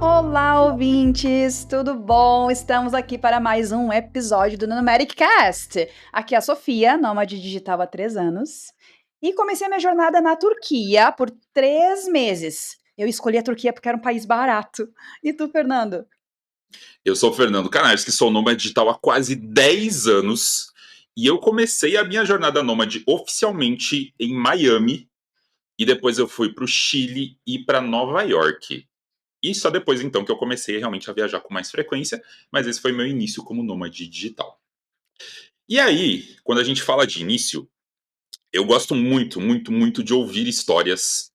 Olá, ouvintes, tudo bom? Estamos aqui para mais um episódio do Numeric Cast. Aqui é a Sofia, nômade digital há 3 anos, e comecei minha jornada na Turquia por 3 meses. Eu escolhi a Turquia porque era um país barato. E tu, Fernando? Eu sou o Fernando Canais, que sou nômade digital há quase 10 anos. E eu comecei a minha jornada nômade oficialmente em Miami. E depois eu fui para o Chile e para Nova York. E só depois, então, que eu comecei realmente a viajar com mais frequência. Mas esse foi meu início como nômade digital. E aí, quando a gente fala de início, eu gosto muito, muito, muito de ouvir histórias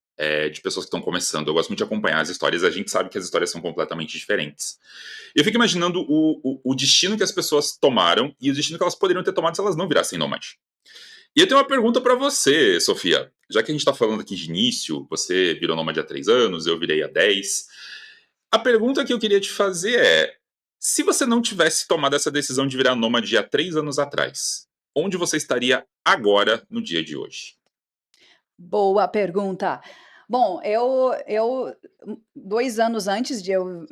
de pessoas que estão começando. Eu gosto muito de acompanhar as histórias. A gente sabe que as histórias são completamente diferentes. Eu fico imaginando o destino que as pessoas tomaram e o destino que elas poderiam ter tomado se elas não virassem nômade. E eu tenho uma pergunta pra você, Sofia. Já que a gente tá falando aqui de início, você virou nômade há 3 anos, eu virei há 10. A pergunta que eu queria te fazer é: se você não tivesse tomado essa decisão de virar nômade há 3 anos atrás, onde você estaria agora, no dia de hoje? Boa pergunta. Bom, 2 anos antes de eu,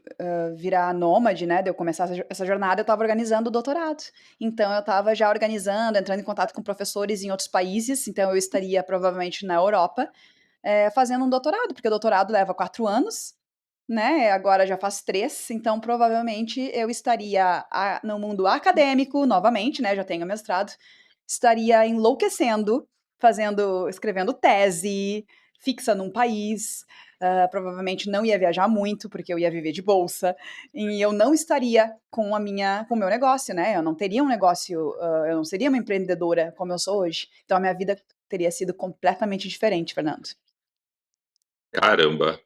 virar nômade, né, de eu começar essa jornada, eu estava organizando o doutorado. Então eu estava já organizando, entrando em contato com professores em outros países, então eu estaria provavelmente na Europa, fazendo um doutorado, porque o doutorado leva 4 anos, né, agora já faz 3, então provavelmente eu estaria no mundo acadêmico novamente, né, já tenho mestrado, estaria enlouquecendo, escrevendo tese, fixa num país, provavelmente não ia viajar muito, porque eu ia viver de bolsa, e eu não estaria com o meu negócio, né, eu não teria um negócio, eu não seria uma empreendedora como eu sou hoje, então a minha vida teria sido completamente diferente, Fernando. Caramba!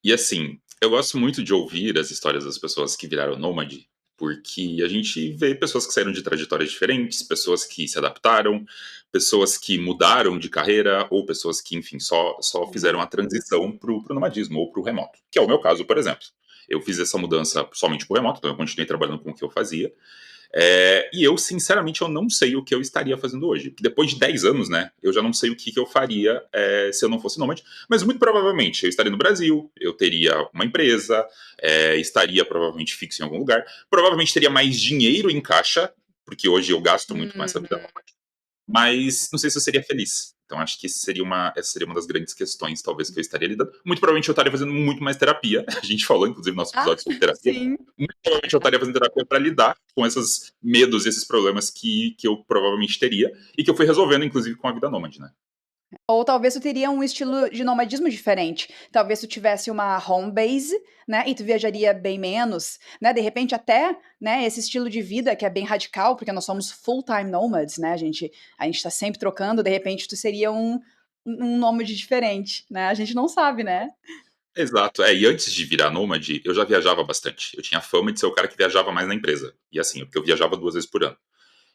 E assim, eu gosto muito de ouvir as histórias das pessoas que viraram nômade, porque a gente vê pessoas que saíram de trajetórias diferentes, pessoas que se adaptaram, pessoas que mudaram de carreira, ou pessoas que, enfim, só fizeram a transição pro nomadismo ou pro remoto, que é o meu caso, por exemplo. Eu fiz essa mudança somente pro remoto, então eu continuei trabalhando com o que eu fazia, e eu, sinceramente, eu não sei o que eu estaria fazendo hoje. Depois de 10 anos, né, eu já não sei o que eu faria se eu não fosse nômade, mas muito provavelmente eu estaria no Brasil, eu teria uma empresa, estaria provavelmente fixo em algum lugar, provavelmente teria mais dinheiro em caixa, porque hoje eu gasto muito com essa vida Uhum. nômade, mas não sei se eu seria feliz. Então acho que essa seria uma das grandes questões, talvez, que eu estaria lidando. Muito provavelmente eu estaria fazendo muito mais terapia. A gente falou, inclusive, no nosso Ah, episódio sobre terapia. sim. Muito provavelmente eu estaria fazendo terapia para lidar com esses medos e esses problemas que eu provavelmente teria e que eu fui resolvendo, inclusive, com a vida nômade, né? Ou talvez tu teria um estilo de nomadismo diferente. Talvez tu tivesse uma home base, né, e tu viajaria bem menos, né, de repente até, né, esse estilo de vida que é bem radical, porque nós somos full-time nomads, né, a gente tá sempre trocando, de repente tu seria um nômade diferente, né, a gente não sabe, né. Exato. E antes de virar nômade, eu já viajava bastante. Eu tinha fama de ser o cara que viajava mais na empresa. E assim, porque eu viajava 2 vezes por ano.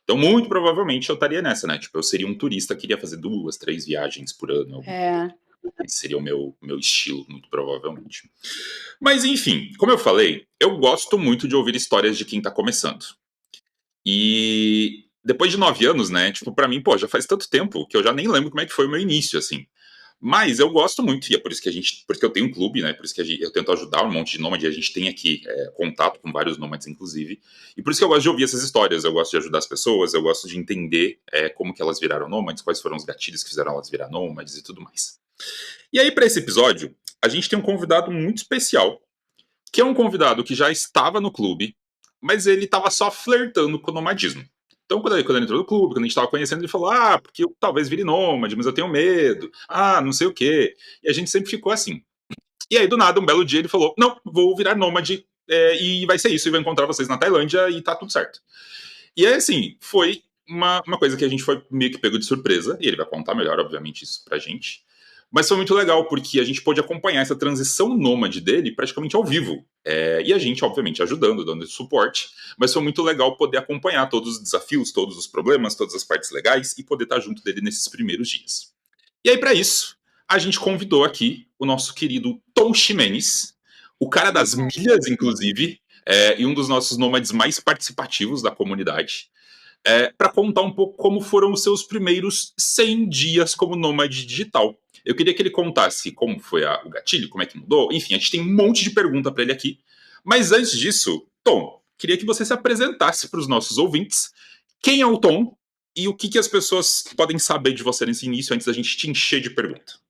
Então, muito provavelmente eu estaria nessa, né? Tipo, eu seria um turista que iria fazer 2, 3 viagens por ano, alguma coisa. É. Esse seria o meu estilo, muito provavelmente. Mas, enfim, como eu falei, eu gosto muito de ouvir histórias de quem tá começando. E depois de 9 anos, né? Tipo, pra mim, pô, já faz tanto tempo que eu já nem lembro como é que foi o meu início, assim. Mas eu gosto muito, e é por isso que por isso que eu tenho um clube, né? Por isso que eu tento ajudar um monte de nômade. A gente tem aqui contato com vários nômades, inclusive. E por isso que eu gosto de ouvir essas histórias. Eu gosto de ajudar as pessoas, eu gosto de entender como que elas viraram nômades, quais foram os gatilhos que fizeram elas virar nômades e tudo mais. E aí, para esse episódio, a gente tem um convidado muito especial, que é um convidado que já estava no clube, mas ele estava só flertando com o nomadismo. Então, quando ele entrou no clube, quando a gente estava conhecendo, ele falou: Ah, porque eu talvez vire nômade, mas eu tenho medo. Ah, não sei o quê. E a gente sempre ficou assim. E aí, do nada, um belo dia, ele falou: Não, vou virar nômade e vai ser isso, e vou encontrar vocês na Tailândia e tá tudo certo. E aí, assim, foi uma coisa que a gente foi meio que pego de surpresa, e ele vai contar melhor, obviamente, isso pra gente. Mas foi muito legal, porque a gente pôde acompanhar essa transição nômade dele praticamente ao vivo. E a gente, obviamente, ajudando, dando suporte, mas foi muito legal poder acompanhar todos os desafios, todos os problemas, todas as partes legais e poder estar junto dele nesses primeiros dias. E aí, para isso, a gente convidou aqui o nosso querido Tom Ximenes, o cara das milhas, inclusive, e um dos nossos nômades mais participativos da comunidade, para contar um pouco como foram os seus primeiros 100 dias como nômade digital. Eu queria que ele contasse como foi o gatilho, como é que mudou. Enfim, a gente tem um monte de pergunta para ele aqui. Mas antes disso, Tom, queria que você se apresentasse para os nossos ouvintes. Quem é o Tom e o que, que as pessoas podem saber de você nesse início antes da gente te encher de perguntas?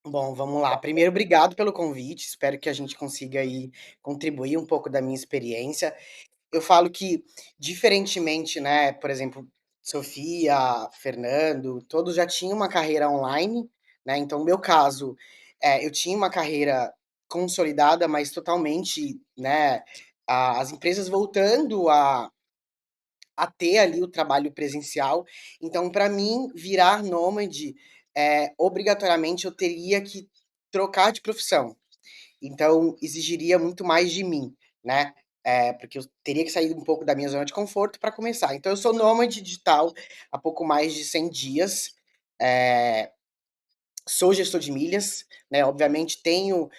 Bom, vamos lá. Primeiro, obrigado pelo convite. Espero que a gente consiga aí contribuir um pouco da minha experiência. Eu falo que, diferentemente, né, por exemplo, Sofia, Fernando, todos já tinham uma carreira online, né? Então, no meu caso, eu tinha uma carreira consolidada, mas totalmente, né, as empresas voltando a ter ali o trabalho presencial. Então, para mim, virar nômade, obrigatoriamente eu teria que trocar de profissão. Então, exigiria muito mais de mim, né? Porque eu teria que sair um pouco da minha zona de conforto para começar. Então, eu sou nômade digital há pouco mais de 100 dias. É, sou gestor de milhas, né? Obviamente, tenho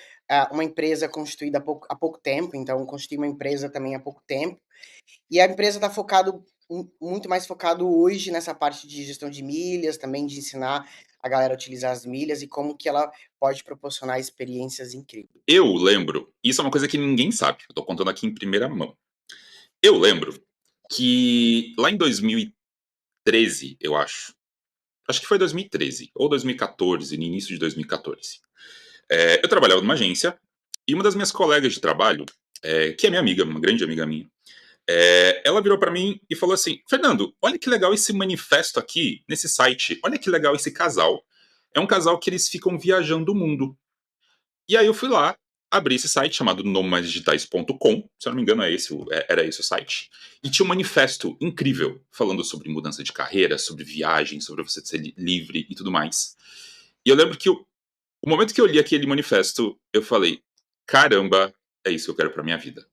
uma empresa constituída há pouco tempo, então constituí uma empresa também há pouco tempo. E a empresa está focado muito mais focado hoje nessa parte de gestão de milhas, também de ensinar a galera a utilizar as milhas e como que ela pode proporcionar experiências incríveis. Eu lembro, isso é uma coisa que ninguém sabe, eu tô contando aqui em primeira mão. Eu lembro que lá em 2013, eu acho que foi 2013 ou 2014, no início de 2014, eu trabalhava numa agência e uma das minhas colegas de trabalho, que é minha amiga, uma grande amiga minha, ela virou para mim e falou assim: Fernando, olha que legal esse manifesto aqui nesse site, olha que legal esse casal. É um casal que eles ficam viajando o mundo. E aí eu fui lá, abri esse site chamado nomaddigitais.com, se eu não me engano era esse o site, e tinha um manifesto incrível falando sobre mudança de carreira, sobre viagem, sobre você ser livre e tudo mais. E eu lembro que o momento que eu li aquele manifesto, eu falei: caramba, é isso que eu quero pra minha vida.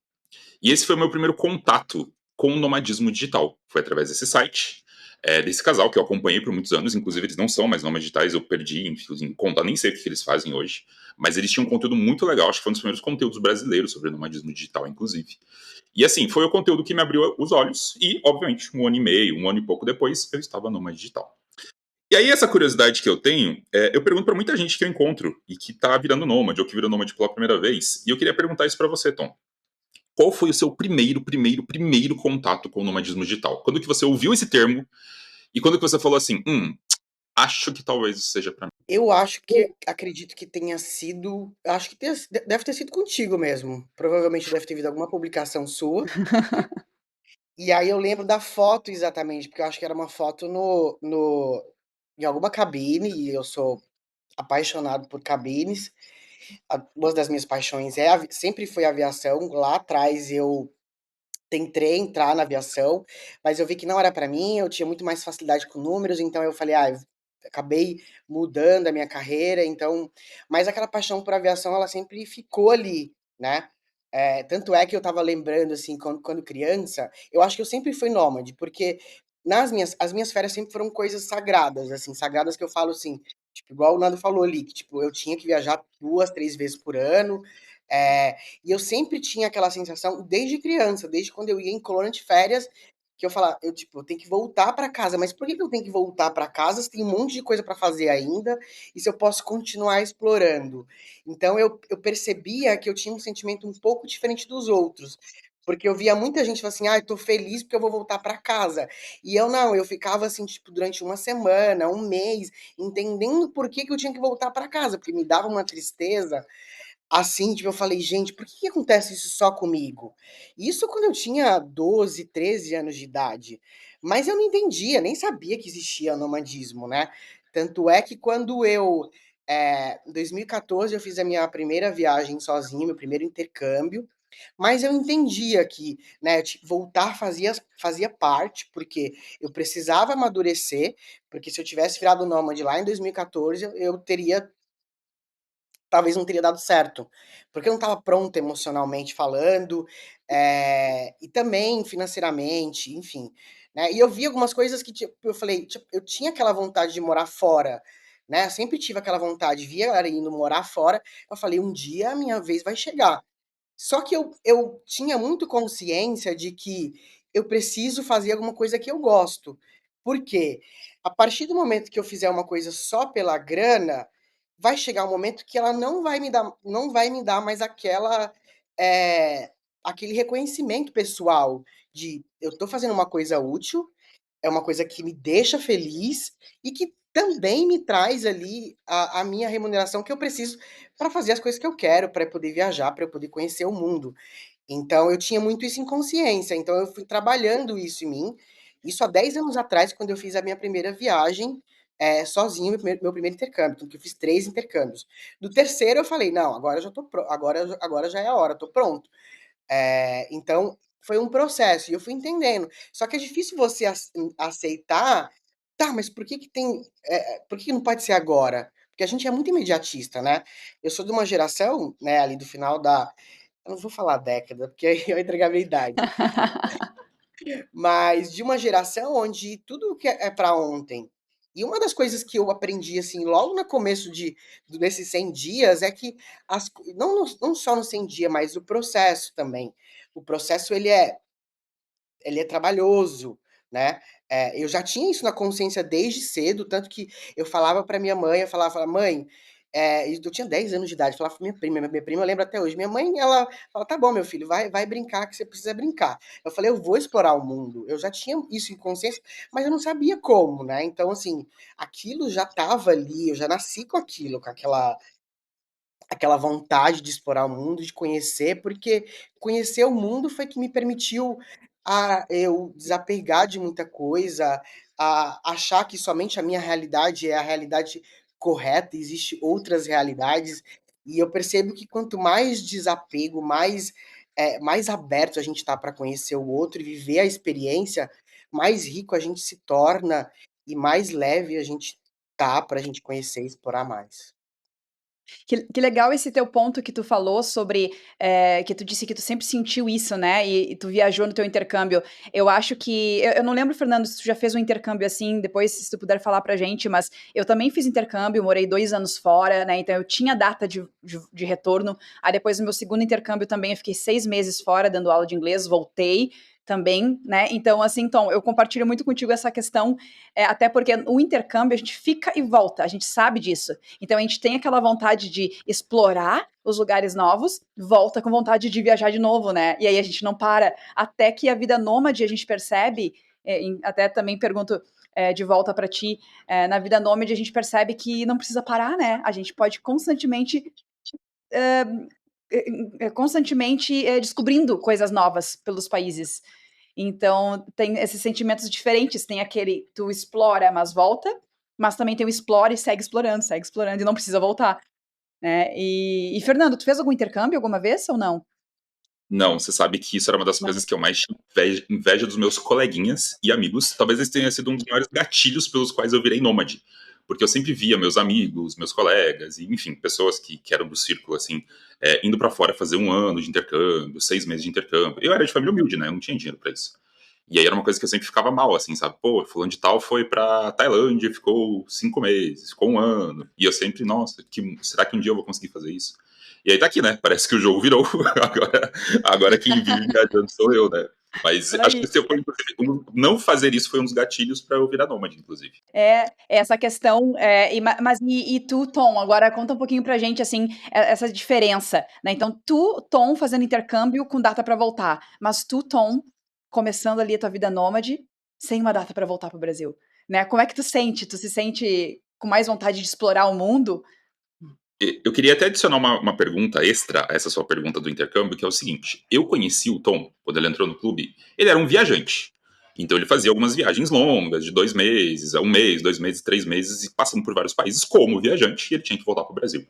E esse foi o meu primeiro contato com o nomadismo digital. Foi através desse site, desse casal que eu acompanhei por muitos anos. Inclusive, eles não são mais nômades digitais, eu perdi em conta, nem sei o que eles fazem hoje. Mas eles tinham um conteúdo muito legal, acho que foi um dos primeiros conteúdos brasileiros sobre nomadismo digital, inclusive. E assim, foi o conteúdo que me abriu os olhos, e, obviamente, um ano e meio, um ano e pouco depois, eu estava nômade digital. E aí, essa curiosidade que eu tenho, eu pergunto para muita gente que eu encontro e que tá virando nômade ou que virou nômade pela primeira vez, e eu queria perguntar isso para você, Tom. Qual foi o seu primeiro contato com o nomadismo digital? Quando que você ouviu esse termo e quando que você falou assim, acho que talvez isso seja para mim? Eu acho que acredito que tenha sido, acho que deve ter sido contigo mesmo. Provavelmente deve ter vindo alguma publicação sua. E aí eu lembro da foto exatamente, porque eu acho que era uma foto no em alguma cabine, e eu sou apaixonado por cabines. Uma das minhas paixões sempre foi a aviação. Lá atrás eu tentei entrar na aviação, mas eu vi que não era para mim, eu tinha muito mais facilidade com números, então eu falei: "Ah, eu acabei mudando a minha carreira", então mas aquela paixão por aviação, ela sempre ficou ali, né. Tanto é que eu estava lembrando, assim, quando criança, eu acho que eu sempre fui nômade, porque as minhas férias sempre foram coisas sagradas, assim, sagradas que eu falo, assim, tipo, igual o Nando falou ali, que, tipo, eu tinha que viajar 2 3 vezes por ano, eh, e eu sempre tinha aquela sensação desde criança, desde quando eu ia em colônia de férias, que eu falava, eu tipo, eu tenho que voltar para casa, mas por que que eu tenho que voltar para casa se tem um monte de coisa para fazer ainda, e se eu posso continuar explorando? Então eu percebia que eu tinha um sentimento um pouco diferente dos outros, porque eu via muita gente falar assim: "Ah, eu tô feliz porque eu vou voltar para casa". E eu não, eu ficava assim, tipo, durante uma semana, um mês, entendendo por que que eu tinha que voltar para casa, porque me dava uma tristeza. Assim, tipo, eu falei: "Gente, por que que acontece isso só comigo?". Isso quando eu tinha 12, 13 anos de idade, mas eu não entendia, nem sabia que existia nomadismo, né. Tanto é que quando em 2014 eu fiz a minha primeira viagem sozinho, meu primeiro intercâmbio, mas eu entendia que, né, voltar fazia parte, porque eu precisava amadurecer, porque se eu tivesse virado nômade lá em 2014, eu teria talvez não teria dado certo, porque eu não estava pronto emocionalmente falando, e também financeiramente, enfim, né. E eu vi algumas coisas que, tipo, eu falei, tipo, eu tinha aquela vontade de morar fora, né, sempre tive aquela vontade, via a galera indo morar fora, eu falei: "Um dia a minha vez vai chegar". Só que eu tinha muito consciência de que eu preciso fazer alguma coisa que eu gosto. Por quê? A partir do momento que eu fizer uma coisa só pela grana, vai chegar um momento que ela não vai me dar mais aquela, aquele reconhecimento pessoal de eu tô fazendo uma coisa útil, é uma coisa que me deixa feliz e que também me traz ali a minha remuneração que eu preciso para fazer as coisas que eu quero, para poder viajar, para eu poder conhecer o mundo. Então eu tinha muito isso em consciência, então eu fui trabalhando isso em mim. Isso há 10 anos atrás, quando eu fiz a minha primeira viagem, sozinho, meu primeiro intercâmbio, tanto que eu fiz 3 intercâmbios. Do terceiro eu falei: "Não, agora eu já tô agora já é a hora, tô pronto". Então foi um processo e eu fui entendendo. Só que é difícil você aceitar, tá, mas por que que não pode ser agora? Porque a gente é muito imediatista, né. Eu sou de uma geração, né, ali do final da, eu não vou falar década, porque aí eu ia entregar a minha idade, mas de uma geração onde tudo que é para ontem. E uma das coisas que eu aprendi, assim, logo no começo desses 100 dias é que não só no 100 dias, mas o processo também. O processo ele é trabalhoso, né. Eu já tinha isso na consciência desde cedo, tanto que eu falava para minha mãe, eu falava: "Mãe", eu tinha 10 anos de idade, eu falava pra minha prima lembra até hoje, minha mãe ela fala: "Tá bom meu filho, vai brincar que você precisa brincar". Eu falei: "Eu vou explorar o mundo". Eu já tinha isso em consciência, mas eu não sabia como, né. Então assim, aquilo já estava ali, eu já nasci com aquilo, com aquela vontade de explorar o mundo, de conhecer, porque conhecer o mundo foi que me permitiu a eu desapegar de muita coisa, a achar que somente a minha realidade é a realidade correta, existe outras realidades, e eu percebo que quanto mais desapego, mais aberto a gente está para conhecer o outro e viver a experiência, mais rico a gente se torna e mais leve a gente tá para a gente conhecer e explorar mais. Que legal esse teu ponto que tu falou sobre, que tu disse que tu sempre sentiu isso, né, e tu viajou no teu intercâmbio. Eu acho que eu não lembro, Fernando, se tu já fez um intercâmbio assim, depois se tu puder falar pra gente, mas eu também fiz intercâmbio, morei 2 anos fora, né, então eu tinha data de retorno. Aí depois no meu segundo intercâmbio também eu fiquei 6 meses fora dando aula de inglês, voltei também, né, então assim, Tom, eu compartilho muito contigo essa questão, até porque o intercâmbio a gente fica e volta, a gente sabe disso. Então a gente tem aquela vontade de explorar os lugares novos, volta com vontade de viajar de novo, né? E aí a gente não para até que a vida nômade a gente percebe, até também pergunto de volta para ti, na vida nômade a gente percebe que não precisa parar, né? A gente pode constantemente descobrindo coisas novas pelos países. Então, tem esses sentimentos diferentes. Tem aquele tu explora, mas volta, mas também tem o explora e segue explorando e não precisa voltar, né? E Fernando, tu fez algum intercâmbio alguma vez ou não? Não, você sabe que isso era uma das Não. coisas que eu mais tinha inveja dos meus coleguinhas e amigos. Talvez esse tenha sido um dos maiores gatilhos pelos quais eu virei nômade. Porque eu sempre via meus amigos, meus colegas, e enfim, pessoas que eram do círculo, assim, indo pra fora fazer 1 ano de intercâmbio, 6 meses de intercâmbio. Eu era de família humilde, né? Eu não tinha dinheiro pra isso. E aí era uma coisa que eu sempre ficava mal, assim, sabe? Pô, fulano de tal foi pra Tailândia, ficou 5 meses, ficou 1 ano. E eu sempre, nossa, será que um dia eu vou conseguir fazer isso? E aí tá aqui, né? Parece que o jogo virou. Agora quem vive viajando sou eu, né? Mas Por acho que aí. se eu for, inclusive, não fazer isso foi um dos gatilhos pra eu virar nômade, inclusive. Essa questão, mas e tu, Tom, agora conta um pouquinho pra gente, assim, essa diferença, né? Então, tu, Tom, fazendo intercâmbio com data pra voltar, mas tu, Tom, começando ali a tua vida nômade, sem uma data pra voltar pro Brasil, né? Como é que tu sente? Tu se sente com mais vontade de explorar o mundo? Eu queria até adicionar uma pergunta extra a essa sua pergunta do intercâmbio, que é o seguinte: eu conheci o Tom quando ele entrou no clube, ele era um viajante. Então ele fazia algumas viagens longas, de 2 meses, a 1 mês, 2 meses, 3 meses, e passando por vários países como viajante, e ele tinha que voltar para o Brasil.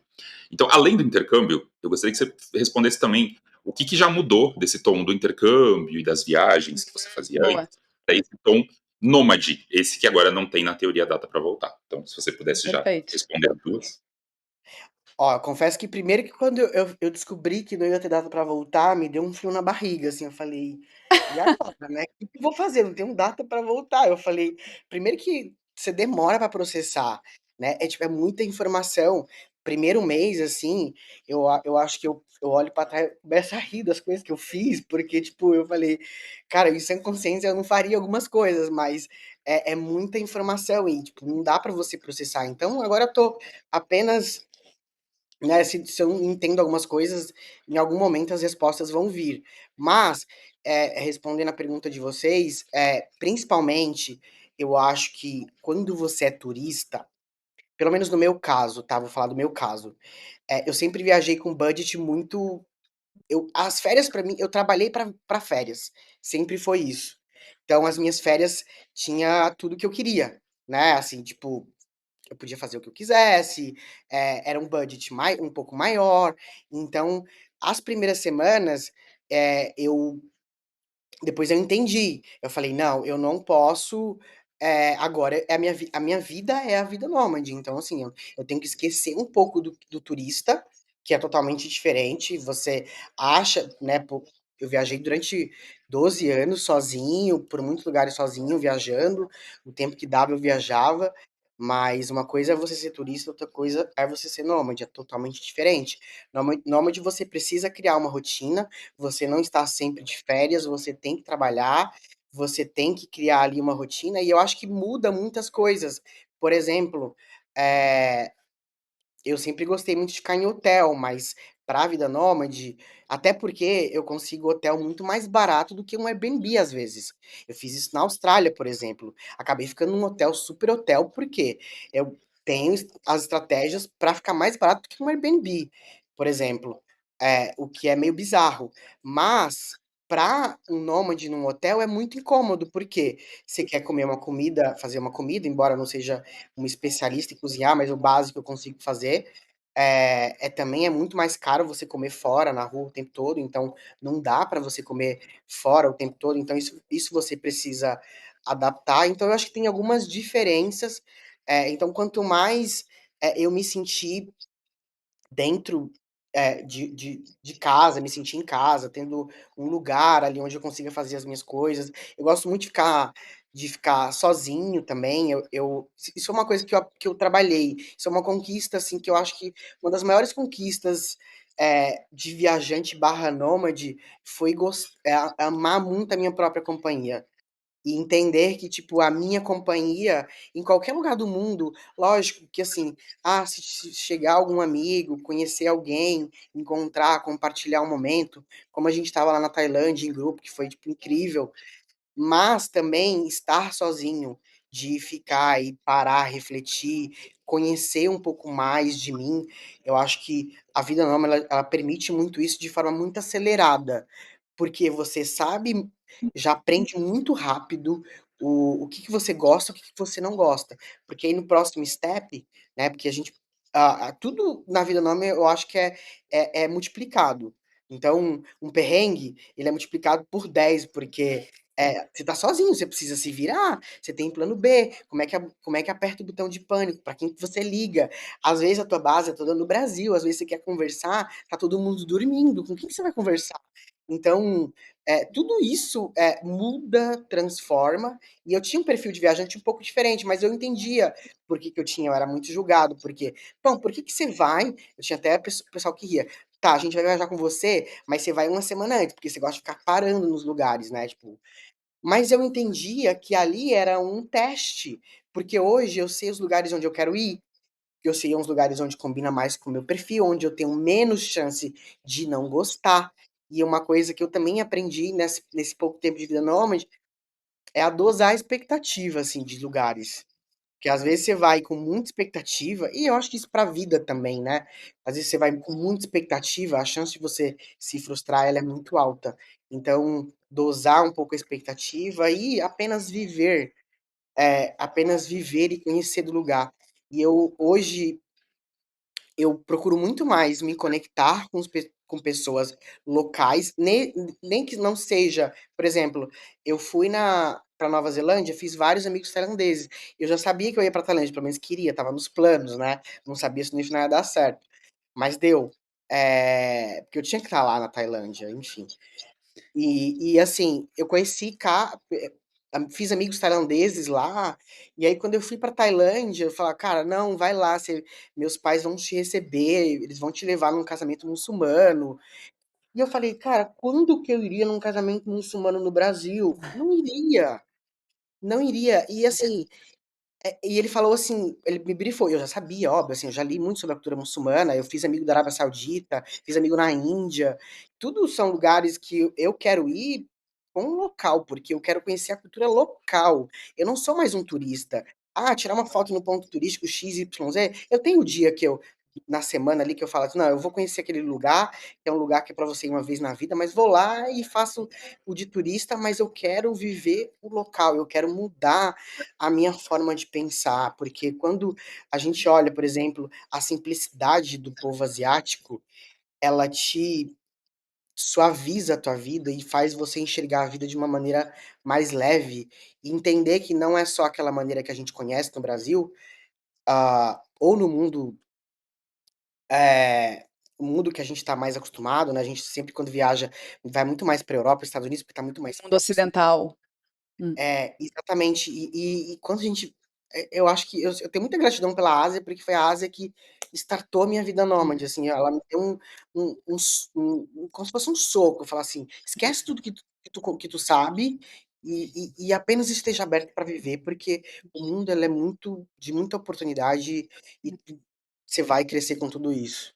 Então, além do intercâmbio, eu gostaria que você respondesse também o que já mudou desse tom do intercâmbio e das viagens que você fazia Boa, antes, para esse tom nômade, esse que agora não tem na teoria data para voltar. Então, se você pudesse já perfeito. responder as duas. Ó, eu confesso que primeiro que quando eu descobri que não ia ter data pra voltar, me deu um frio na barriga, assim, eu falei: "E agora, né, o que que eu vou fazer? Não tenho data pra voltar". Eu falei primeiro que você demora pra processar, né, tipo, é muita informação. Primeiro mês, assim, eu acho que eu olho pra trás, começo a rir das coisas que eu fiz, porque, tipo, eu falei: "Cara, em sã consciência eu não faria algumas coisas", mas é muita informação e, tipo, não dá pra você processar. Então agora eu tô apenas né, se eu não entendo algumas coisas, em algum momento as respostas vão vir. Mas, respondendo a pergunta de vocês, principalmente, eu acho que quando você é turista, pelo menos no meu caso, tá, vou falar do meu caso, eu sempre viajei com budget muito as férias pra mim eu trabalhei pra férias, sempre foi isso. Então as minhas férias tinha tudo que eu queria, né, assim, tipo, eu podia fazer o que eu quisesse, era um budget um pouco maior, então as primeiras semanas, eu depois eu entendi, eu falei: "Não, eu não posso, agora é a minha vida é a vida nômade, então assim, eu tenho que esquecer um pouco do turista, que é totalmente diferente, você acha, né, eu viajei durante 12 anos sozinho, por muitos lugares sozinho, viajando, o tempo que dava eu viajava, mas uma coisa é você ser turista, outra coisa é você ser nômade, é totalmente diferente. Nômade você precisa criar uma rotina, você não está sempre de férias, você tem que trabalhar, você tem que criar ali uma rotina, e eu acho que muda muitas coisas. Por exemplo, eh, eu sempre gostei muito de ficar em hotel, mas para a vida nômade, até porque eu consigo hotel muito mais barato do que um Airbnb às vezes. Eu fiz isso na Austrália, por exemplo. Acabei ficando num hotel, super hotel, porque eu tenho as estratégias para ficar mais barato do que um Airbnb, por exemplo. O que é meio bizarro. Mas para um nômade num hotel é muito incômodo, porque você quer comer uma comida, fazer uma comida, embora eu não seja um especialista em cozinhar, mas o básico eu consigo fazer. Também é muito mais caro você comer fora, na rua o tempo todo, então não dá para você comer fora o tempo todo, então isso você precisa adaptar. Então eu acho que tem algumas diferenças. Então quanto mais, eu me sentir dentro, de casa, me sentir em casa, tendo um lugar ali onde eu consiga fazer as minhas coisas. Eu gosto muito de ficar sozinho também, isso é uma coisa que eu trabalhei, isso é uma conquista, assim, que eu acho que uma das maiores conquistas, de viajante/nômade foi amar muito a minha própria companhia. E entender que, tipo, a minha companhia, em qualquer lugar do mundo, lógico que assim, se chegar algum amigo, conhecer alguém, encontrar, compartilhar um momento, como a gente estava lá na Tailândia em grupo, que foi, tipo, incrível, mas também estar sozinho, de ficar e parar, refletir, conhecer um pouco mais de mim, eu acho que a vida nômade ela permite muito isso de forma muito acelerada, porque você sabe já aprende muito rápido o que que você gosta, o que que você não gosta, porque aí no próximo step, né, porque a gente tudo na vida nômade eu acho que é multiplicado. Então, um perrengue, ele é multiplicado por 10 porque você tá sozinho, você precisa se virar, você tem plano B, como é que aperta o botão de pânico, pra quem que você liga? Às vezes a tua base é toda no Brasil, às vezes você quer conversar, tá todo mundo dormindo, com quem que você vai conversar? Então, tudo isso, muda, transforma, e eu tinha um perfil de viajante um pouco diferente, mas eu entendia por que que eu era muito julgado, porque: "Pão, por que que você vai?" Eu tinha até pessoal que ria: "Tá, a gente vai viajar com você, mas você vai uma semana antes, porque você gosta de ficar parando nos lugares, né, tipo". Mas eu entendia que ali era um teste, porque hoje eu sei os lugares onde eu quero ir, eu sei uns lugares onde combina mais com o meu perfil, onde eu tenho menos chance de não gostar. E uma coisa que eu também aprendi nesse pouco tempo de vida nômade, é a dosar a expectativa, assim, de lugares. Porque às vezes você vai com muita expectativa, e eu acho que isso pra vida também, né. Às vezes você vai com muita expectativa, a chance de você se frustrar ela é muito alta. Então, dosar um pouco a expectativa e apenas viver e conhecer do lugar. E eu hoje eu procuro muito mais me conectar com pessoas locais, nem que não seja, por exemplo, eu fui pra Nova Zelândia, fiz vários amigos tailandeses. Eu já sabia que eu ia pra Tailândia, pelo menos queria, estava nos planos, né. Não sabia se no final ia dar certo, mas deu. Porque eu tinha que estar lá na Tailândia, enfim. E assim, eu conheci fiz amigos tailandeses lá, e aí quando eu fui pra Tailândia, eu falava: "Cara, não, vai lá, meus pais vão te receber, eles vão te levar num casamento muçulmano". E eu falei: "Cara, quando que eu iria num casamento muçulmano no Brasil? Não iria, não iria". E assim, E ele falou assim, ele me brifou, eu já sabia, óbvio, assim, eu já li muito sobre a cultura muçulmana, eu fiz amigo da Arábia Saudita, fiz amigo na Índia, tudo são lugares que eu quero ir com um local, porque eu quero conhecer a cultura local. Eu não sou mais um turista. Ah, tirar uma foto no ponto turístico XYZ, eu tenho o dia que eu, na semana ali, que eu falo assim, não, eu vou conhecer aquele lugar, que é um lugar que é para você ir uma vez na vida, mas vou lá e faço o de turista, mas eu quero viver o local, eu quero mudar a minha forma de pensar, porque quando a gente olha, por exemplo, a simplicidade do povo asiático, ela te suaviza a tua vida e faz você enxergar a vida de uma maneira mais leve e entender que não é só aquela maneira que a gente conhece no Brasil, ou no mundo, o mundo que a gente está mais acostumado, né? A gente sempre quando viaja vai muito mais para a Europa, Estados Unidos, porque está muito O mais mundo próximo. ocidental. Hum, Exatamente. E quando a gente. Eu acho que eu tenho muita gratidão pela Ásia, porque foi a Ásia que startou a minha vida hum. nômade, assim, ela me deu como se fosse um soco, falar assim, esquece tudo que tu sabe e apenas esteja aberto para viver, porque o mundo ele é muito, de muita oportunidade e você vai crescer com tudo isso.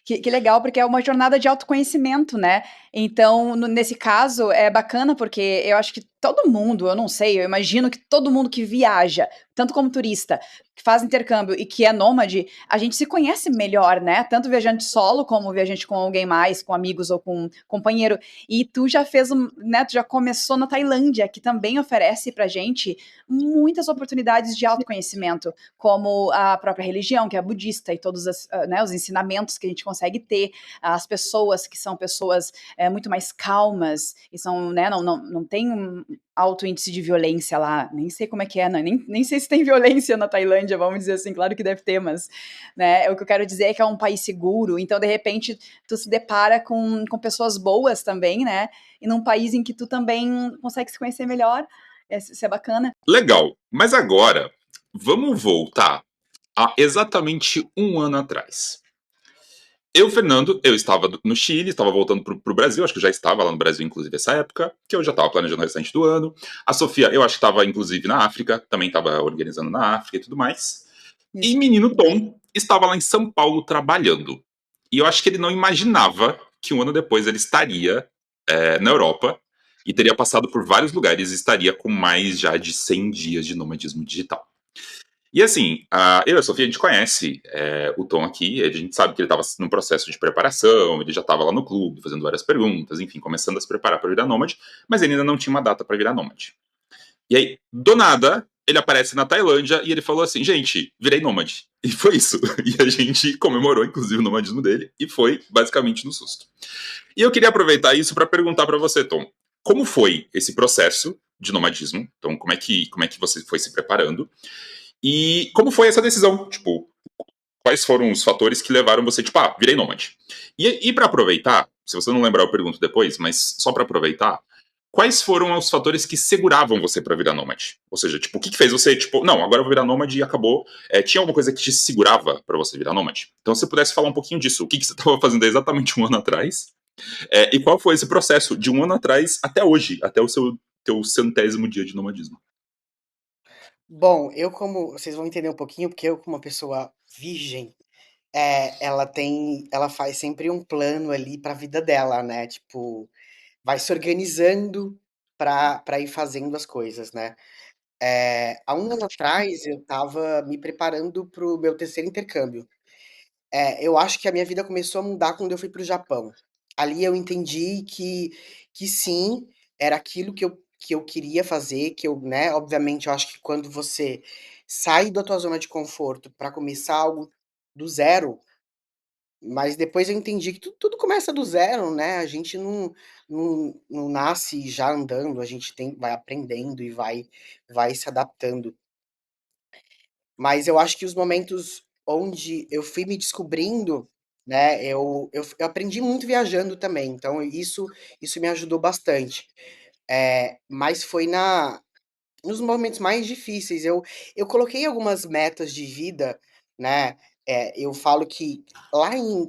Que legal, porque é uma jornada de autoconhecimento, né? Então, nesse caso, é bacana porque eu acho que todo mundo, eu não sei, eu imagino que todo mundo que viaja, tanto como turista, que faz intercâmbio e que é nômade, a gente se conhece melhor, né? Tanto viajante solo como viajante com alguém mais, com amigos ou com um companheiro. E tu já fez, né? Tu já começou na Tailândia, que também oferece pra gente muitas oportunidades de autoconhecimento, como a própria religião, que é budista, e todos né, os ensinamentos que a gente consegue ter, as pessoas que são pessoas muito mais calmas, e são, né, não tem um alto índice de violência lá, nem sei como é que é, né? Nem sei se tem violência na Tailândia, vamos dizer assim, claro que deve ter, mas né, o que eu quero dizer é que é um país seguro, então de repente tu se depara com pessoas boas também, né, e num país em que tu também consegue se conhecer melhor, isso é bacana. Legal. Mas agora, vamos voltar a exatamente um ano atrás. Eu, Fernando, eu estava no Chile, estava voltando pro Brasil, acho que eu já estava lá no Brasil, inclusive, essa época, que eu já estava planejando o restante do ano. A Sofia, eu acho que estava, inclusive, na África, também estava organizando na África e tudo mais. E Isso. menino Tom estava lá em São Paulo trabalhando. E eu acho que ele não imaginava que um ano depois ele estaria na Europa e teria passado por vários lugares e estaria com mais já de 100 dias de nomadismo digital. E assim, eu e a Sofia, a gente conhece o Tom aqui, a gente sabe que ele estava num processo de preparação, ele já estava lá no clube, fazendo várias perguntas, enfim, começando a se preparar para virar nômade, mas ele ainda não tinha uma data para virar nômade. E aí, do nada, ele aparece na Tailândia e ele falou assim: gente, virei nômade. E foi isso. E a gente comemorou, inclusive, o nomadismo dele, e foi basicamente no susto. E eu queria aproveitar isso para perguntar para você, Tom, como foi esse processo de nomadismo? Então, como é que você foi se preparando? E como foi essa decisão? Tipo, quais foram os fatores que levaram você, tipo, virei nômade? E para aproveitar, se você não lembrar, eu pergunto depois, mas só para aproveitar, quais foram os fatores que seguravam você para virar nômade? Ou seja, tipo, o que fez você, tipo, não, agora eu vou virar nômade e acabou. Tinha alguma coisa que te segurava para você virar nômade? Então, se você pudesse falar um pouquinho disso, o que você estava fazendo exatamente um ano atrás? E qual foi esse processo de um ano atrás até hoje, até o teu centésimo dia de nomadismo? Bom, eu como vocês vão entender um pouquinho, porque eu como uma pessoa virgem, ela faz sempre um plano ali para a vida dela, né, tipo, vai se organizando para ir fazendo as coisas, né. Há um ano atrás eu estava me preparando para o meu terceiro intercâmbio. Eu acho que a minha vida começou a mudar quando eu fui para o Japão. Ali eu entendi que sim, era aquilo que eu queria fazer, que eu, né, obviamente eu acho que quando você sai da tua zona de conforto para começar algo do zero, mas depois eu entendi que tudo começa do zero, né, a gente não nasce já andando, a gente vai aprendendo e vai se adaptando. Mas eu acho que os momentos onde eu fui me descobrindo, né, eu aprendi muito viajando também, então isso me ajudou bastante. Mas foi nos momentos mais difíceis, eu coloquei algumas metas de vida, né, eu falo que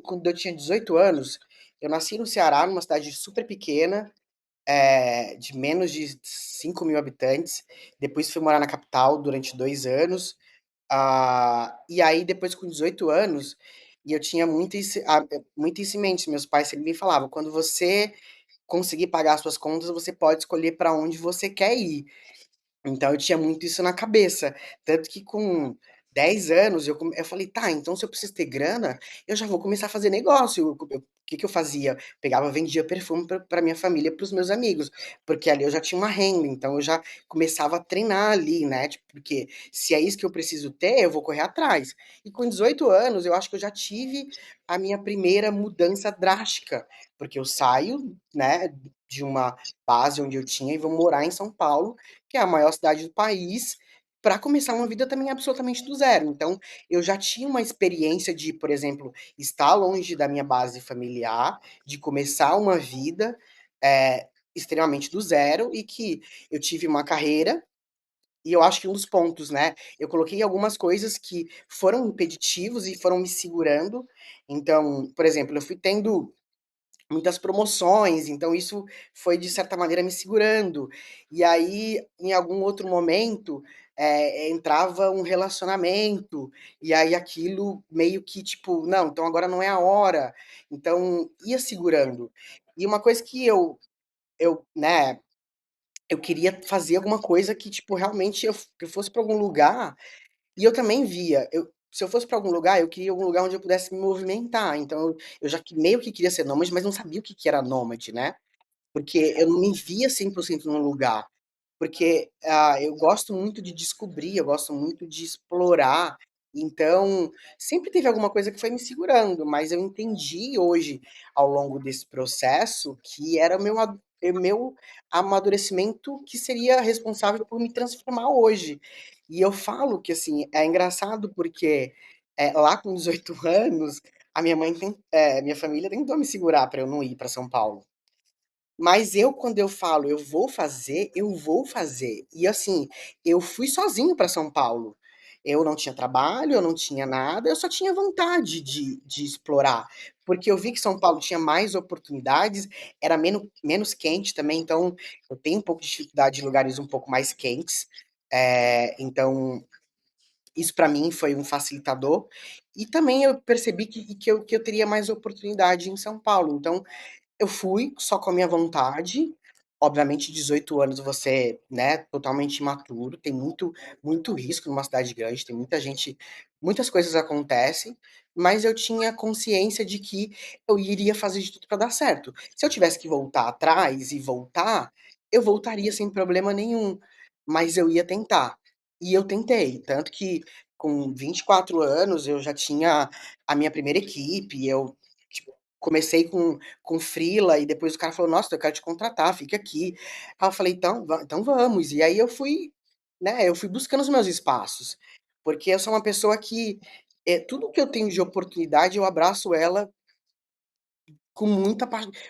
quando eu tinha 18 anos, eu nasci no Ceará, numa cidade super pequena, de menos de 5.000 habitantes, depois fui morar na capital durante 2 anos, e aí depois com 18 anos, e eu tinha muito isso em mente, meus pais sempre me falavam: "Quando você conseguir pagar as suas contas, você pode escolher para onde você quer ir". Então eu tinha muito isso na cabeça, tanto que com 10 anos eu falei: "Tá, então se eu preciso ter grana, eu já vou começar a fazer negócio". O que que eu fazia? Pegava, vendia perfume pra minha família, para os meus amigos, porque ali eu já tinha uma renda, então eu já começava a treinar ali, né, tipo, porque se é isso que eu preciso ter, eu vou correr atrás. E com 18 anos, eu acho que eu já tive a minha primeira mudança drástica, porque eu saio, né, de uma base onde eu tinha e vou morar em São Paulo, que é a maior cidade do país, para começar uma vida também absolutamente do zero. Então, eu já tinha uma experiência de, por exemplo, estar longe da minha base familiar, de começar uma vida extremamente do zero e que eu tive uma carreira. E eu acho que um dos pontos, né? Eu coloquei algumas coisas que foram impeditivos e foram me segurando. Então, por exemplo, eu fui tendo muitas promoções, então isso foi de certa maneira me segurando. E aí, em algum outro momento, entrava um relacionamento, e aí aquilo meio que tipo, não, então agora não é a hora. Então ia segurando. E uma coisa que né, eu queria fazer alguma coisa que tipo realmente que eu fosse para algum lugar e eu também via, se eu fosse para algum lugar, eu queria algum lugar onde eu pudesse me movimentar, então eu já que meio que queria ser nômade, mas não sabia o que que era nômade, né, porque eu não me via 100% num lugar. Porque, eu gosto muito de descobrir, eu gosto muito de explorar, então sempre teve alguma coisa que foi me segurando, mas eu entendi hoje, ao longo desse processo, que era o meu amadurecimento que seria responsável por me transformar hoje. E eu falo que, assim, é engraçado porque, lá com 18 anos, minha família tentou me segurar para eu não ir para São Paulo. Mas eu, quando eu falo: "Eu vou fazer", eu vou fazer. E assim, eu fui sozinho para São Paulo. Eu não tinha trabalho, eu não tinha nada, eu só tinha vontade de explorar, porque eu vi que São Paulo tinha mais oportunidades, era menos quente também, então eu tenho um pouco de dificuldade em lugares um pouco mais quentes, então isso para mim foi um facilitador. E também eu percebi que eu teria mais oportunidade em São Paulo, então eu fui só com a minha vontade. Obviamente, 18 anos você, né, totalmente imaturo, tem muito risco numa cidade grande, tem muita gente, muitas coisas acontecem, mas eu tinha consciência de que eu iria fazer de tudo para dar certo. Se eu tivesse que voltar atrás e voltar, eu voltaria sem problema nenhum, mas eu ia tentar. E eu tentei, tanto que com 24 anos eu já tinha a minha primeira equipe, eu, tipo, comecei com freela e depois o cara falou: "Nossa, eu quero te contratar, fica aqui". Aí eu falei: "Então vamos". E aí eu fui, né, eu fui buscando os meus espaços, porque eu sou uma pessoa que, tudo que eu tenho de oportunidade eu abraço ela com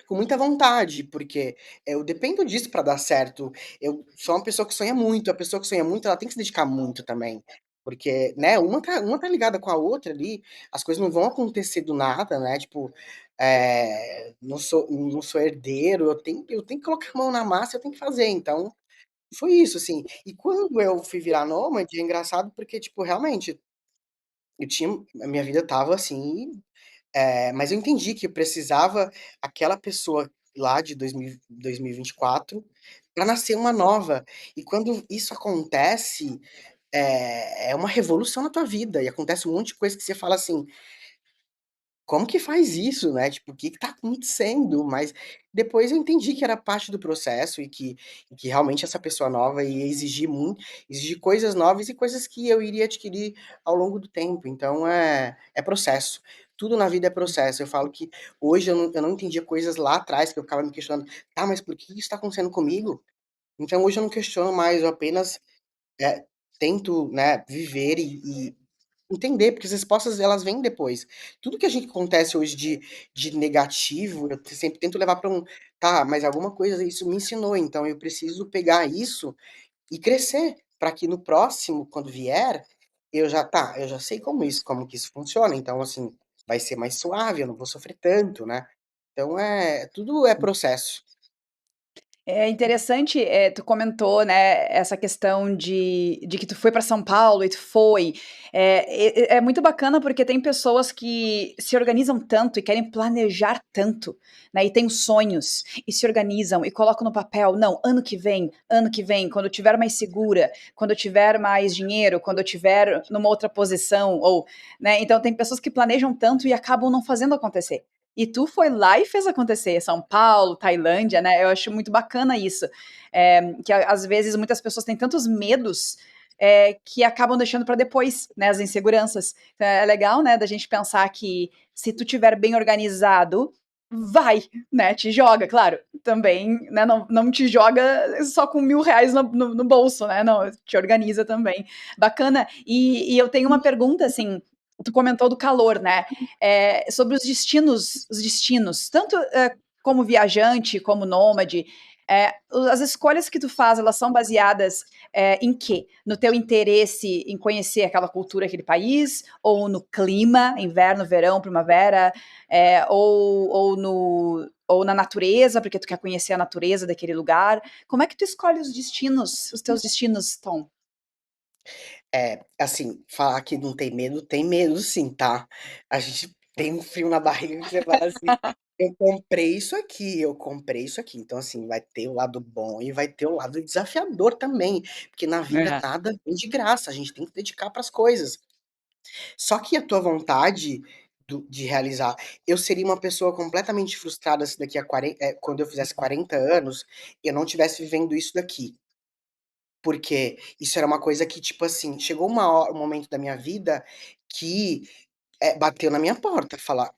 com muita vontade, porque eu dependo disso para dar certo. Eu sou uma pessoa que sonha muito, a pessoa que sonha muito, ela tem que se dedicar muito também, porque, né, uma tá ligada com a outra ali, as coisas não vão acontecer do nada, né, tipo, não sou herdeiro, eu tenho que colocar a mão na massa, eu tenho que fazer, então, foi isso, assim. E quando eu fui virar nômade, é engraçado porque, tipo, realmente, a minha vida estava assim, mas eu entendi que eu precisava aquela pessoa lá de 2024 para nascer uma nova. E quando isso acontece, é uma revolução na tua vida e acontece um monte de coisa que você fala assim: "Como que faz isso, né, tipo, o que que tá acontecendo?". Mas depois eu entendi que era parte do processo e que realmente essa pessoa nova ia exigir coisas novas e coisas que eu iria adquirir ao longo do tempo. Então é processo. Tudo na vida é processo. Eu falo que hoje eu não entendia coisas lá atrás que eu ficava me questionando: "Tá, mas por que isso tá acontecendo comigo?". Então hoje eu não questiono mais, eu apenas, eh, tento, né, viver e entender, porque as respostas elas vêm depois. Tudo que a gente acontece hoje de negativo, eu sempre tento levar para tá, mas alguma coisa isso me ensinou, então eu preciso pegar isso e crescer, para que no próximo, quando vier, eu já sei como que isso funciona, então assim, vai ser mais suave, eu não vou sofrer tanto, né. Então tudo é processo. É interessante, tu comentou, né, essa questão de que tu foi para São Paulo e tu foi. É muito bacana porque tem pessoas que se organizam tanto e querem planejar tanto, né, e têm sonhos e se organizam e colocam no papel, não, ano que vem, quando eu tiver mais segura, quando eu tiver mais dinheiro, quando eu tiver numa outra posição, ou, né, então tem pessoas que planejam tanto e acabam não fazendo acontecer. E tu foi lá e fez acontecer, São Paulo, Tailândia, né? Eu acho muito bacana isso. Que às vezes muitas pessoas têm tantos medos que acabam deixando para depois, né? As inseguranças. Então, é legal, né? Da gente pensar que se tu tiver bem organizado, vai, né? Te joga, claro. Também, né? Não te joga só com R$ 1.000 no bolso, né? Não, te organiza também. Bacana. E eu tenho uma pergunta, assim. Tu comentou do calor, né? Sobre os destinos, tanto como viajante, como nômade, as escolhas que tu faz, elas são baseadas em quê? No teu interesse em conhecer aquela cultura, aquele país, ou no clima, inverno, verão, primavera, ou na natureza, porque tu quer conhecer a natureza daquele lugar. Como é que tu escolhe os destinos, os teus destinos, Tom? Assim, falar que não tem medo sim, tá? A gente tem um frio na barriga que você fala assim: eu comprei isso aqui". Então, assim, vai ter o lado bom e vai ter o lado desafiador também, porque na vida É. nada vem de graça, a gente tem que dedicar para as coisas. Só que a tua vontade de realizar, eu seria uma pessoa completamente frustrada se daqui a quando eu fizesse 40 anos, eu não tivesse vivendo isso daqui. Porque isso era uma coisa que, tipo assim, chegou um momento da minha vida que, bateu na minha porta, falar: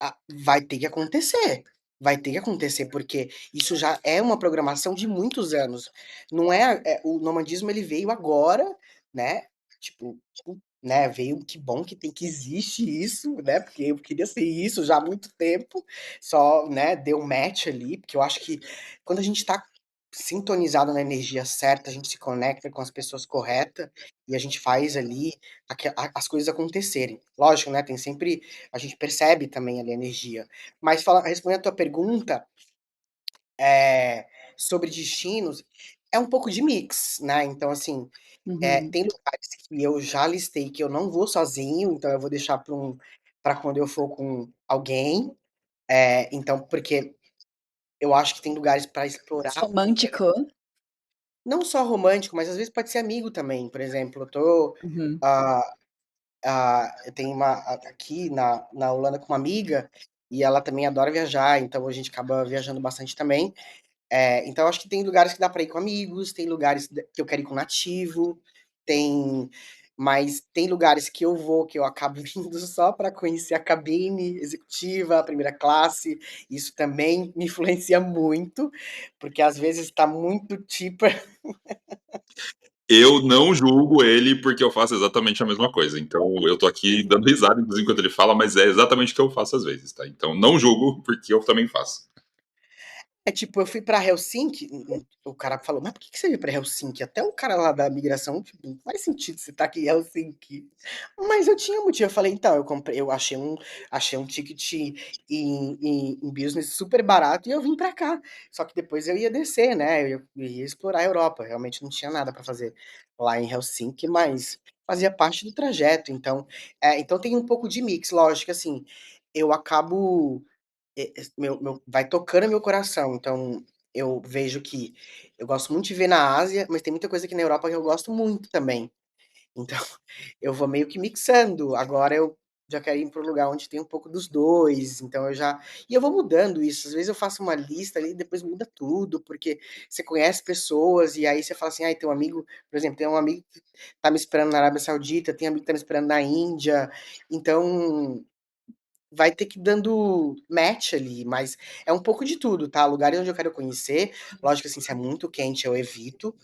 "Ah, vai ter que acontecer", porque isso já é uma programação de muitos anos. Não é, o nomadismo ele veio agora, né, tipo, né, veio que bom que tem que existe isso, né, porque eu queria ser isso já há muito tempo, só, né, deu match ali, porque eu acho que quando a gente tá sintonizado na energia certa, a gente se conecta com as pessoas correta e a gente faz ali as coisas acontecerem. Lógico, né, tem sempre a gente percebe também ali a energia. Mas respondendo a tua pergunta, eh, sobre destinos, é um pouco de mix, né, então assim, Uhum. tem lugares que eu já listei que eu não vou sozinho, então eu vou deixar para quando eu for com alguém, então porque eu acho que tem lugares para explorar, Romântico. não só romântico, mas às vezes pode ser amigo também, por exemplo, eu tô, Uhum. ah eu tenho aqui na Holanda com uma amiga, e ela também adora viajar, então a gente acaba viajando bastante também. Então acho que tem lugares que dá para ir com amigos, tem lugares que eu quero ir com nativo, tem mas tem lugares que eu vou, que eu acabo indo só para conhecer a cabine executiva, a primeira classe, isso também me influencia muito, porque às vezes está muito cheaper. Eu não julgo ele porque eu faço exatamente a mesma coisa. Então eu tô aqui dando risada inclusive enquanto ele fala, mas é exatamente o que eu faço às vezes, tá? Então não julgo porque eu também faço. É tipo, eu fui pra Helsinki, o cara falou: "Mas por que você veio pra Helsinki?" Até o cara lá da migração, tipo, não faz sentido você estar aqui em Helsinki. Mas eu tinha motivo, eu falei: "Então, eu achei um ticket em business super barato e eu vim pra cá". Só que depois eu ia descer, né, eu ia explorar a Europa, realmente não tinha nada pra fazer lá em Helsinki, mas fazia parte do trajeto, então tem um pouco de mix, lógico que assim, eu acabo vai tocando meu coração, então eu vejo que eu gosto muito de ver na Ásia, mas tem muita coisa aqui na Europa que eu gosto muito também. Então, eu vou meio que mixando. Agora eu já quero ir para um lugar onde tem um pouco dos 2, então eu vou mudando isso. Às vezes eu faço uma lista ali e depois muda tudo, porque você conhece pessoas e aí você fala assim: "Ai, tem um amigo", por exemplo, tem um amigo que tá me esperando na Arábia Saudita, tem um amigo que tá me esperando na Índia, então vai ter que ir dando match ali, mas é um pouco de tudo, tá? Lugares onde eu quero conhecer, lógico, assim, se é muito quente eu evito,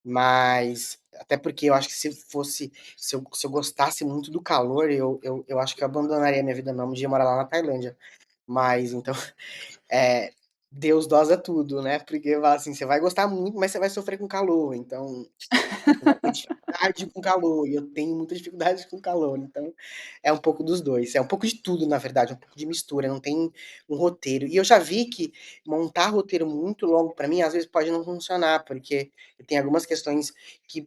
mas até porque eu acho que se eu gostasse muito do calor, eu acho que eu abandonaria minha vida nômade e ia morar lá na Tailândia. Mas então, eh, Deus dosa tudo, né, porque fala assim: "Você vai gostar muito, mas você vai sofrer com calor, então você vai ter dificuldade com calor", e eu tenho muita dificuldade com calor, então é um pouco dos 2, é um pouco de tudo na verdade, um pouco de mistura, não tem um roteiro. E eu já vi que montar roteiro muito longo pra mim, às vezes, pode não funcionar, porque tem algumas questões que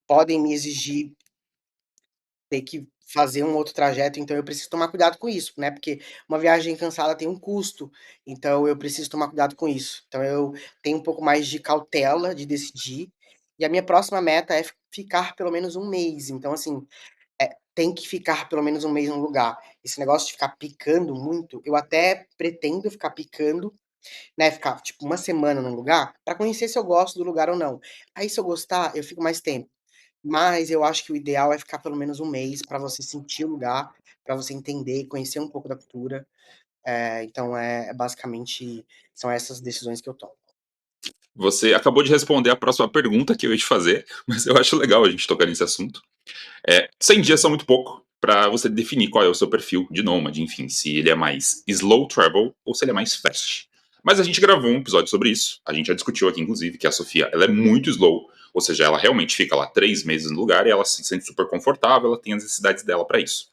podem me exigir ter que fazer um outro trajeto, então eu preciso tomar cuidado com isso, né, porque uma viagem cansada tem um custo, então eu preciso tomar cuidado com isso. Então eu tenho um pouco mais de cautela de decidir, e a minha próxima meta é ficar pelo menos um mês, então assim, tem que ficar pelo menos um mês num lugar. Esse negócio de ficar picando muito, eu até pretendo ficar picando, né, ficar tipo uma semana num lugar, pra conhecer se eu gosto do lugar ou não. Aí se eu gostar, eu fico mais tempo. Mas eu acho que o ideal é ficar pelo menos um mês para você sentir o lugar, para você entender, conhecer um pouco da cultura. Então basicamente são essas decisões que eu tomo. Você acabou de responder a próxima pergunta que eu ia te fazer, mas eu acho legal a gente tocar nesse assunto. 100 dias são muito pouco para você definir qual é o seu perfil de nômade, enfim, se ele é mais slow travel ou se ele é mais fast. Mas a gente gravou um episódio sobre isso, a gente já discutiu aqui, inclusive, que a Sofia ela é muito slow, ou seja, ela realmente fica lá 3 meses no lugar e ela se sente super confortável, ela tem as necessidades dela para isso.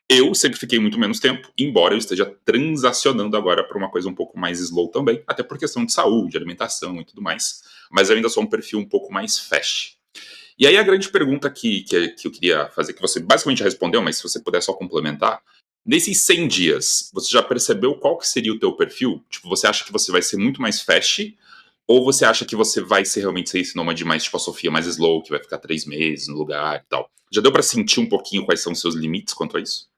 Eu sempre fiquei muito menos tempo, embora eu esteja transacionando agora para uma coisa um pouco mais slow também, até por questão de saúde, alimentação e tudo mais. Mas eu ainda sou um perfil um pouco mais fast. E aí a grande pergunta que eu queria fazer, que você basicamente já respondeu, mas se você puder só complementar, nesses 100 dias, você já percebeu qual que seria o teu perfil? Tipo, você acha que você vai ser muito mais fast? Ou você acha que você vai ser realmente ser esse nômade mais tipo a Sofia, mais slow, que vai ficar 3 meses no lugar e tal? Já deu para sentir um pouquinho quais são os seus limites quanto a isso?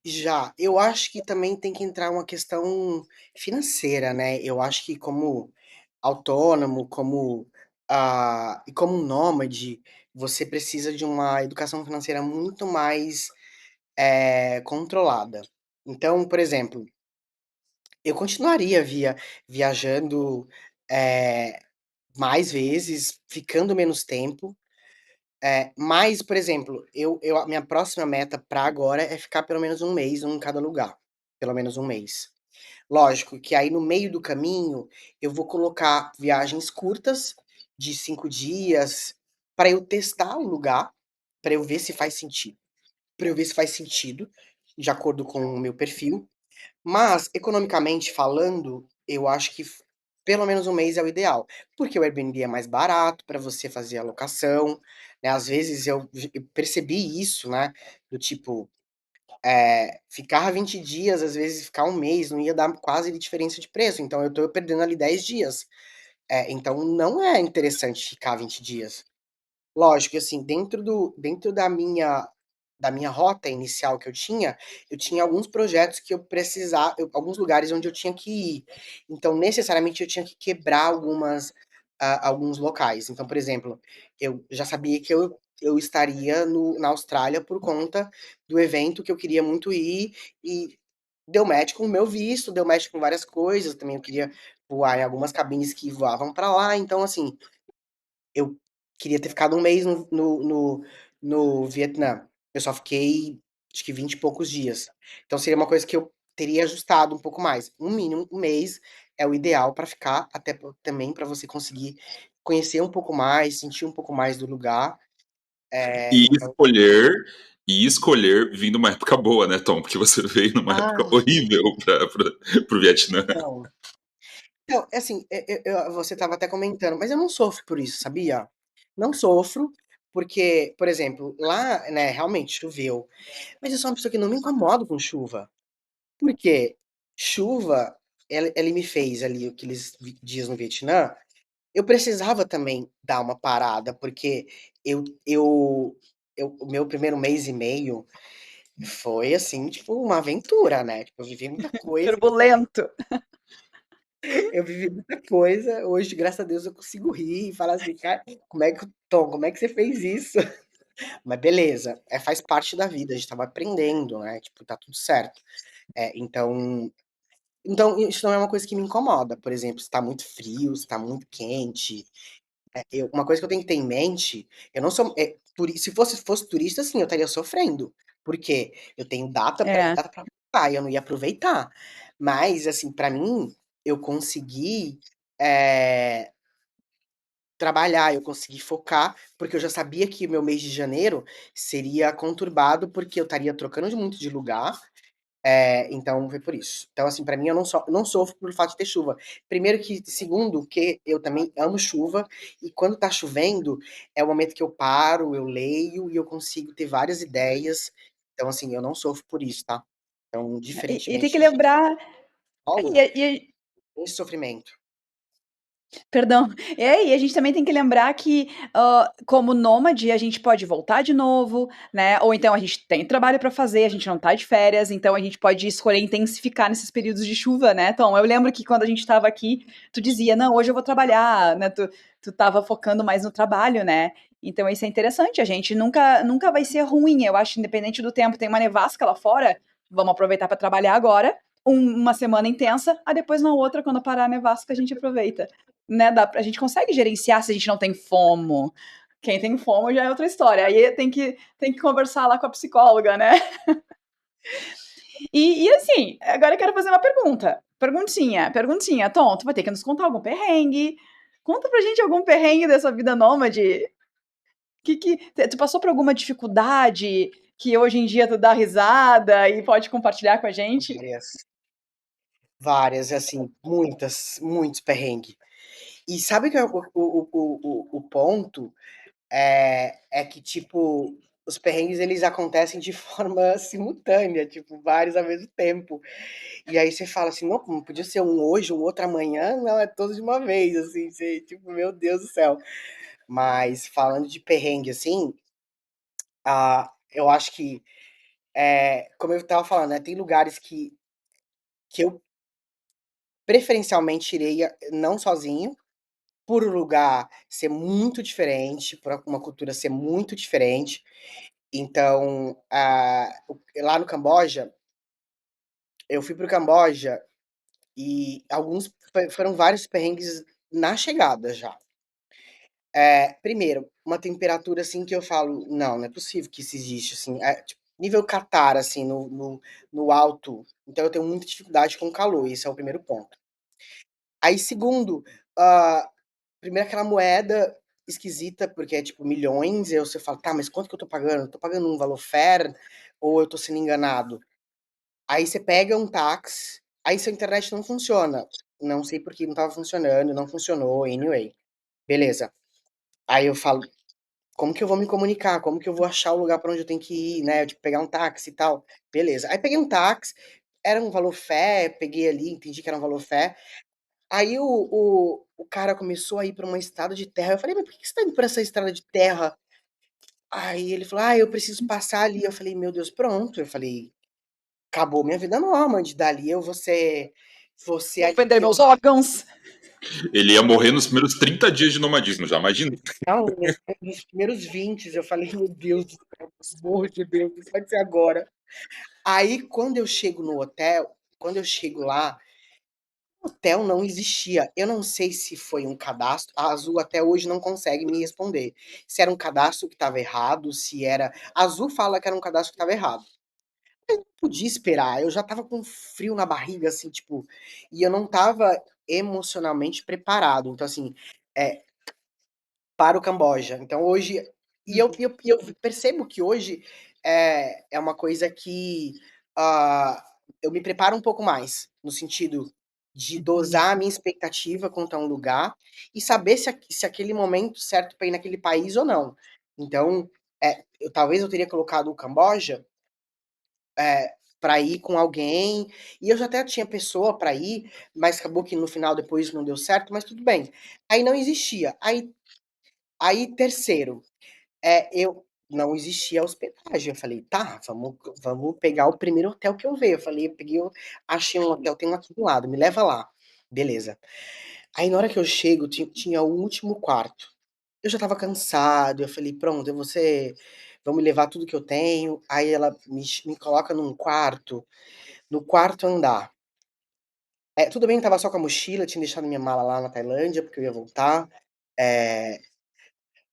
Já, eu acho que também tem que entrar uma questão financeira, né. Eu acho que como autônomo, e como nômade, você precisa de uma educação financeira muito mais, controlada. Então, por exemplo, eu continuaria viajando, eh, mais vezes, ficando menos tempo, mas, por exemplo, a minha próxima meta pra agora é ficar pelo menos um mês em cada lugar, pelo menos um mês. Lógico que aí no meio do caminho, eu vou colocar viagens curtas, de 5 dias, para eu testar o lugar, para eu ver se faz sentido de acordo com o meu perfil. Mas, economicamente falando, eu acho que pelo menos um mês é o ideal, porque o Airbnb é mais barato para você fazer a locação, né, às vezes eu percebi isso, né, do tipo, ficar 20 dias, às vezes ficar um mês, não ia dar quase diferença de preço, então eu tô perdendo ali 10 dias. Então não é interessante ficar 20 dias. Lógico que, assim, dentro da minha rota inicial que eu tinha alguns projetos que alguns lugares onde eu tinha que ir. Então, necessariamente, eu tinha que quebrar alguns locais. Então, por exemplo, eu já sabia que eu estaria na Austrália por conta do evento que eu queria muito ir, e deu match com o meu visto, deu match com várias coisas, também eu queria voar em algumas cabines que voavam para lá, então, assim, eu queria ter ficado um mês no Vietnã. Eu só fiquei, acho que 20 e poucos dias. Então seria uma coisa que eu teria ajustado um pouco mais. Um mínimo, um mês é o ideal para ficar, até também para você conseguir conhecer um pouco mais, sentir um pouco mais do lugar. E Então escolher, e escolher vindo uma época boa, né, Tom? Porque você veio numa época ah, horrível pro Vietnã. então então, é assim, você estava até comentando, mas eu não sofro por isso, sabia? Não sofro, porque, por exemplo, lá, né, realmente choveu. Mas eu sou uma pessoa que não me incomodo com chuva. Por quê? Chuva, ele me fez ali aqueles dias no Vietnã, eu precisava também dar uma parada, porque eu eu o meu primeiro mês e meio foi, assim, tipo, uma aventura, né, tipo, eu vivi muita coisa, Turbulento. eu vivi muita coisa, hoje, graças a Deus, eu consigo rir e falar assim: "Cara, como é que Tom, como é que você fez isso?" Mas beleza, faz parte da vida, a gente estava aprendendo, né, tipo, tá tudo certo. Então isso não é uma coisa que me incomoda, por exemplo, se tá muito frio, se tá muito quente, uma coisa que eu tenho que ter em mente, eu não sou se fosse turista, sim, eu estaria sofrendo, porque eu tenho data É. pra voltar e eu não ia aproveitar. Mas, assim, pra mim, eu consegui, eh, trabalhar, eu consegui focar, porque eu já sabia que o meu mês de janeiro seria conturbado, porque eu estaria trocando muito de lugar, então foi por isso. Então, assim, pra mim eu não sofro pelo fato de ter chuva. Primeiro que segundo que eu também amo chuva, e quando tá chovendo, é o momento que eu paro, eu leio e eu consigo ter várias ideias. Então, assim, eu não sofro por isso, tá. Então, E tem diferentemente que de lembrar Paulo, e esse sofrimento. perdão. E a gente também tem que lembrar que, como nômade, a gente pode voltar de novo, né, ou então a gente tem trabalho para fazer, a gente não tá de férias, então a gente pode escolher intensificar nesses períodos de chuva, né, Tom? Eu lembro que quando a gente estava aqui, tu dizia: "Não, hoje eu vou trabalhar", né, tu estava focando mais no trabalho, né. Então isso é interessante, a gente nunca vai ser ruim, eu acho, independente do tempo. Tem uma nevasca lá fora, vamos aproveitar para trabalhar agora, uma semana intensa, aí depois na outra, quando parar a nevasca, a gente aproveita. Né, a gente consegue gerenciar se a gente não tem fomo. Quem tem fomo já é outra história. Aí tem que conversar lá com a psicóloga, né? E assim, agora eu quero fazer uma pergunta. Perguntinha. Tom, tu vai ter que nos contar algum perrengue. Conta pra gente algum perrengue dessa vida nômade. Tu passou por alguma dificuldade que hoje em dia tu dá risada e pode compartilhar com a gente? Várias, várias, assim, muitos perrengue. E sabe que é o ponto? É que, tipo, os perrengues eles acontecem de forma simultânea, tipo, vários ao mesmo tempo. E aí você fala assim, não, não podia ser um hoje, um outro amanhã, não, é todos de uma vez, assim, você, tipo, meu Deus do céu. Mas falando de perrengue, assim, eu acho que, como eu tava falando, né, tem lugares que eu preferencialmente irei não sozinho, por o lugar ser muito diferente, por uma cultura ser muito diferente. Então, lá no Camboja, eu fui para o Camboja e alguns foram vários perrengues na chegada já. Primeiro, uma temperatura assim que eu falo, não, não é possível que isso existe, assim, tipo, nível Catar, assim, no alto. Então eu tenho muita dificuldade com calor, esse é o primeiro ponto. Aí, segundo, ah, primeiro aquela moeda esquisita, porque é tipo milhões, e aí você fala, tá, mas quanto que eu tô pagando? Eu tô pagando um valor fair ou eu tô sendo enganado? Aí você pega um táxi, aí sua internet não funciona. Não sei por que não estava funcionando, não funcionou, anyway. Beleza. Aí eu falo, como que eu vou me comunicar? Como que eu vou achar o lugar para onde eu tenho que ir, né? Eu, tipo, pegar um táxi e tal. Beleza. Aí peguei um táxi, era um valor fé, peguei ali, entendi que era um valor fé. Aí o cara começou a ir para uma estrada de terra. Eu falei, mas por que você tá indo por essa estrada de terra? Aí ele falou, eu preciso passar ali. Eu falei, meu Deus, pronto. Eu falei, acabou minha vida nômade, dali eu vou ser Vou ali vender que eu meus órgãos. Ele ia morrer nos primeiros 30 dias de nomadismo, já imagina? não, nos primeiros 20 eu falei: "Meu Deus do céu, pelo amor de Deus, isso pode ser agora". Aí quando eu chego lá, o hotel não existia. Eu não sei se foi um cadastro, a Azul até hoje não consegue me responder, se era um cadastro que estava errado, se era a Azul fala que era um cadastro que estava errado. Podia esperar, eu já estava com frio na barriga, assim, tipo, e eu não estava emocionalmente preparado. Então, assim, eh, para o Camboja. Então hoje e eu percebo que hoje é uma coisa que, ah, eu me preparo um pouco mais, no sentido de Uhum. dosar a minha expectativa quanto a um lugar e saber se aquele momento certo para ir naquele país ou não. Então, talvez eu teria colocado o Camboja para ir com alguém, e eu já até tinha pessoa para ir, mas acabou que no final depois não deu certo, mas tudo bem. Aí não existia. Aí terceiro, eu não existia hospedagem. Eu falei: "Tá, vamos pegar o primeiro hotel que eu ver". Eu achei um hotel, tem um aqui do lado, me leva lá. Beleza. Aí na hora que eu chego, tinha o último quarto. Eu já estava cansado, eu falei: "Pronto, eu vou ser vão me levar tudo que eu tenho". Aí ela me coloca num quarto, no quarto andar. Tudo bem que estava só com a mochila, tinha deixado minha mala lá na Tailândia, porque eu ia voltar, eh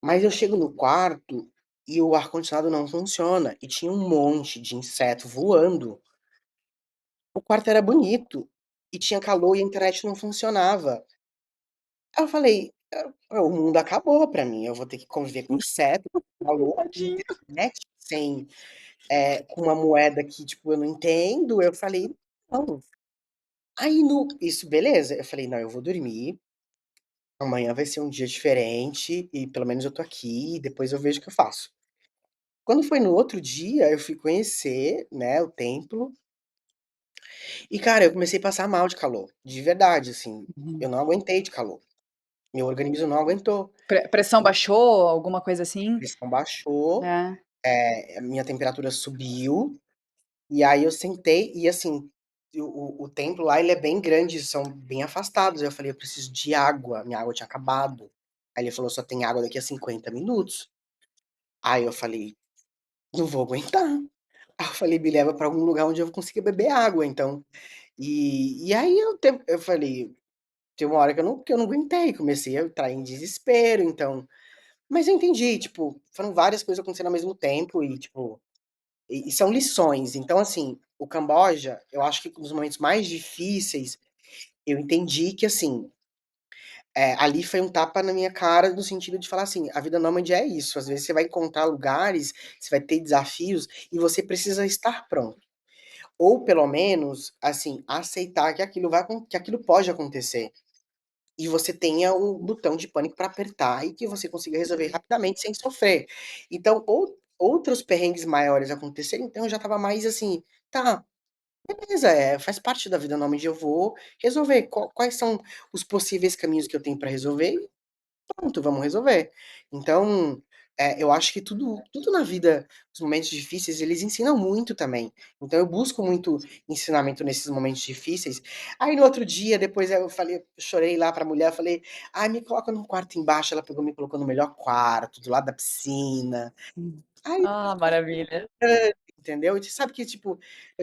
mas eu chego no quarto e o ar-condicionado não funciona, e tinha um monte de inseto voando. O quarto era bonito, e tinha calor e a internet não funcionava. Aí eu falei: o mundo acabou pra mim, eu vou ter que conviver com inseto, com calor, com Tadinho. internet sem com uma moeda que, tipo, eu não entendo". Eu falei: "Não". Aí no isso beleza, eu falei: "Não, eu vou dormir, amanhã vai ser um dia diferente e pelo menos eu tô aqui e depois eu vejo o que eu faço". Quando foi no outro dia, eu fui conhecer, né, o templo e, cara, eu comecei a passar mal de calor, de verdade, assim, eu Uhum. não aguentei de calor, meu organismo não aguentou. Pressão baixou, alguma coisa A assim? pressão baixou, É. a minha temperatura subiu, e aí eu sentei e, assim, o templo lá ele é bem grande, são bem afastados, aí eu falei: "Eu preciso de água", minha água tinha acabado. Aí ele falou: "Só tem água daqui a 50 minutos". Aí eu falei: "Não vou aguentar". Aí eu falei: "Me leva pra algum lugar onde eu consiga beber água então". E aí eu falei tem uma hora que eu não aguentei, comecei a entrar em desespero, então mas eu entendi, tipo, foram várias coisas acontecendo ao mesmo tempo e, tipo, e são lições. Então, assim, o Camboja, eu acho que nos momentos mais difíceis, eu entendi que, assim, ali foi um tapa na minha cara no sentido de falar assim: "A vida nômade é isso, às vezes você vai encontrar lugares, você vai ter desafios e você precisa estar pronto". Ou pelo menos, assim, aceitar que aquilo pode acontecer. E você tenha um botão de pânico para apertar e que você consiga resolver rapidamente sem sofrer. Então, outros perrengues maiores aconteceram, então eu já estava mais assim: "Tá, beleza, faz parte da vida nômade, eu vou resolver quais são os possíveis caminhos que eu tenho para resolver e pronto, vamos resolver". Então, eu acho que tudo na vida, os momentos difíceis, eles ensinam muito também. Então eu busco muito ensinamento nesses momentos difíceis. Aí no outro dia, depois eu falei chorei lá pra mulher, falei: "Ai, me coloca num quarto embaixo", ela pegou me colocou no melhor quarto, do lado da piscina. Hum. Aí Ah, maravilha. entendeu? E você sabe que, tipo,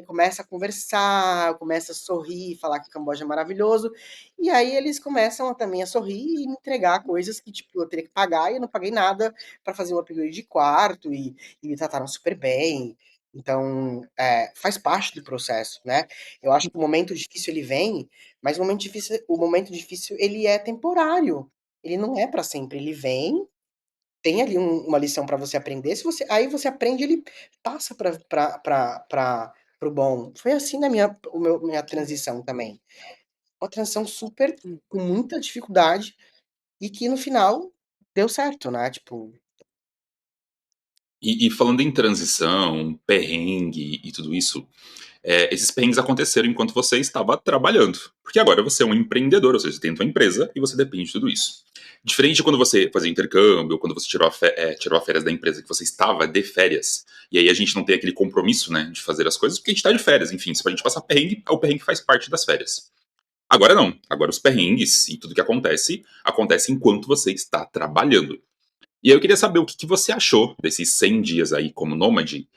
começa a conversar, começa a sorrir, falar que o Camboja é maravilhoso, e aí eles começam também a sorrir e me entregar coisas que, tipo, eu teria que pagar e eu não paguei nada para fazer um upgrade de quarto e me trataram super bem. Então, faz parte do processo, né. Eu acho que o momento difícil ele vem, mas o momento difícil ele é temporário, ele não é para sempre, ele vem tem ali uma lição para você aprender, se você aí você aprende, ele passa para o bom. Foi assim na minha transição também. Uma transição super com muita dificuldade e que no final deu certo, né, tipo E falando em transição, perrengue e tudo isso, esses perrengues aconteceram enquanto você estava trabalhando. Porque agora você é um empreendedor, ou seja, você tem a tua empresa e você depende de tudo isso. Diferente de quando você fazia intercâmbio, quando você tirou a férias da empresa que você estava de férias, e aí a gente não tem aquele compromisso, né, de fazer as coisas porque a gente está de férias, enfim, se a gente passar perrengue, o perrengue faz parte das férias. Agora não, agora os perrengues e tudo que acontece enquanto você está trabalhando. E aí eu queria saber o que você achou desses 100 dias aí como nômade.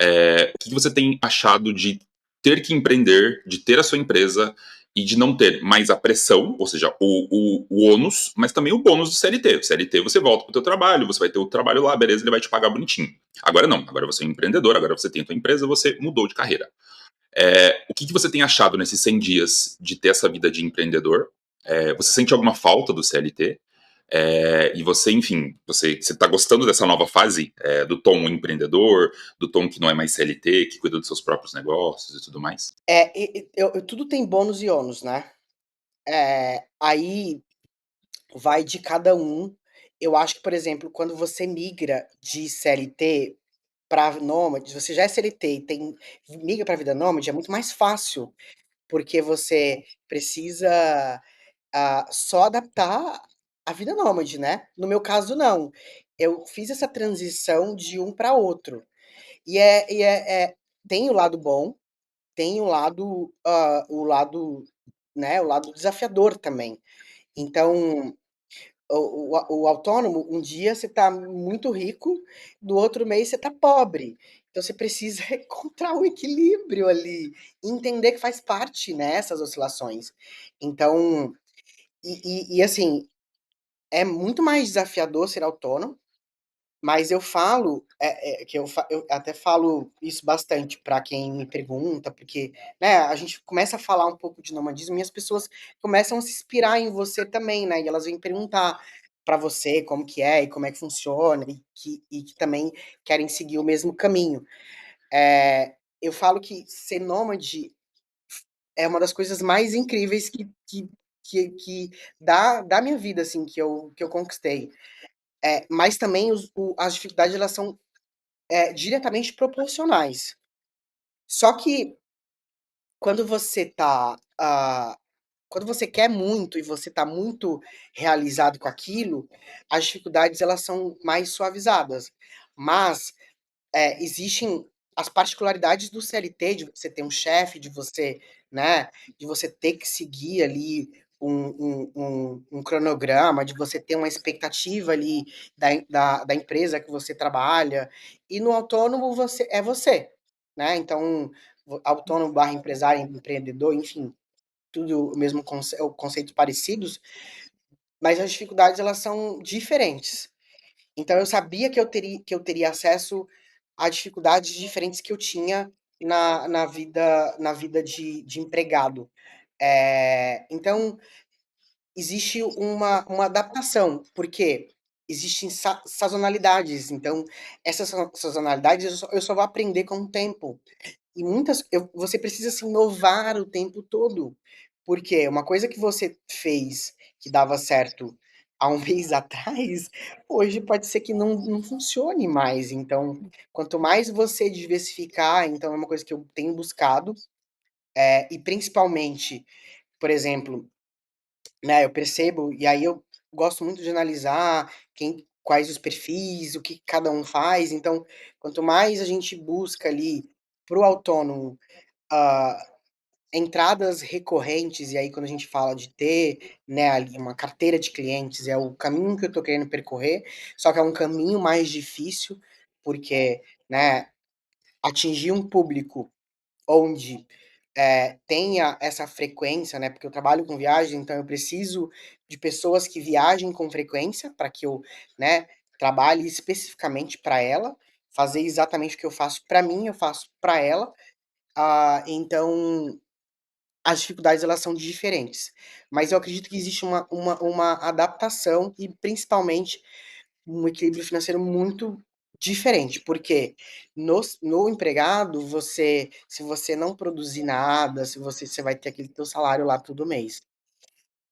O que você tem achado de ter que empreender, de ter a sua empresa e de não ter mais a pressão, ou seja, o ônus, mas também o bônus do CLT. O CLT você volta para o teu trabalho, você vai ter o trabalho lá, beleza, ele vai te pagar bonitinho. Agora não, agora você é um empreendedor, agora você tem a tua empresa, você mudou de carreira. O que você tem achado nesses 100 dias de ter essa vida de empreendedor? Você sente alguma falta do CLT? E você, enfim, você tá gostando dessa nova fase do Tom empreendedor, do Tom que não é mais CLT, que cuida dos seus próprios negócios e tudo mais? tudo tem bônus e ônus, né. Aí vai de cada um. Eu acho que, por exemplo, quando você migra de CLT para nômade, você já é CLT e migra para vida nômade, é muito mais fácil, porque você precisa, só adaptar a vida nômade, né. No meu caso não, eu fiz essa transição de um para outro, tem o lado bom, tem o lado desafiador também. Então o autônomo, um dia você está muito rico, do outro mês você está pobre. Então você precisa encontrar um equilíbrio ali, e entender que faz parte, né, essas oscilações. Então, assim, é muito mais desafiador ser autônomo, Mas eu falo, que eu até falo isso bastante para quem me pergunta, porque, né, a gente começa a falar um pouco de nomadismo e as pessoas começam a se inspirar em você também, né? E elas vêm perguntar para você como que é e como é que funciona e que também querem seguir o mesmo caminho. Eu falo que ser nômade é uma das coisas mais incríveis que da minha vida, assim, que eu conquistei. Mas também as dificuldades, elas são diretamente proporcionais. Só que quando você tá, quando você quer muito e você tá muito realizado com aquilo, as dificuldades elas são mais suavizadas. Mas existem as particularidades do CLT, de você ter um chefe, de você, né, de você ter que seguir ali um cronograma, de você ter uma expectativa ali da empresa que você trabalha, e no autônomo você, né? Então, autônomo barra empresário, empreendedor, enfim, tudo o mesmo conceitos parecidos, mas as dificuldades elas são diferentes. Então eu sabia que eu teria acesso a dificuldades diferentes que eu tinha na vida de empregado. Então, existe uma adaptação, porque existem sazonalidades. Então, essas sazonalidades eu só vou aprender com o tempo. E você precisa se inovar o tempo todo. Porque uma coisa que você fez que dava certo há um mês atrás, hoje pode ser que não funcione mais. Então, quanto mais você diversificar, então é uma coisa que eu tenho buscado, e principalmente, por exemplo, né, eu percebo, e aí eu gosto muito de analisar quais os perfis, o que cada um faz. Então, quanto mais a gente busca ali para o autônomo, ah, entradas recorrentes, e aí quando a gente fala de ter, né, ali uma carteira de clientes, é o caminho que eu tô querendo percorrer, só que é um caminho mais difícil, porque, né, atingir um público onde tenha essa frequência, né? Porque eu trabalho com viagem, então eu preciso de pessoas que viajem com frequência para que eu, né, trabalhe especificamente para ela, fazer exatamente o que eu faço para mim, eu faço para ela. Então as dificuldades elas são diferentes, mas eu acredito que existe uma adaptação e principalmente um equilíbrio financeiro muito diferente, porque no empregado, se você não produzir nada, se você vai ter aquele teu salário lá todo mês.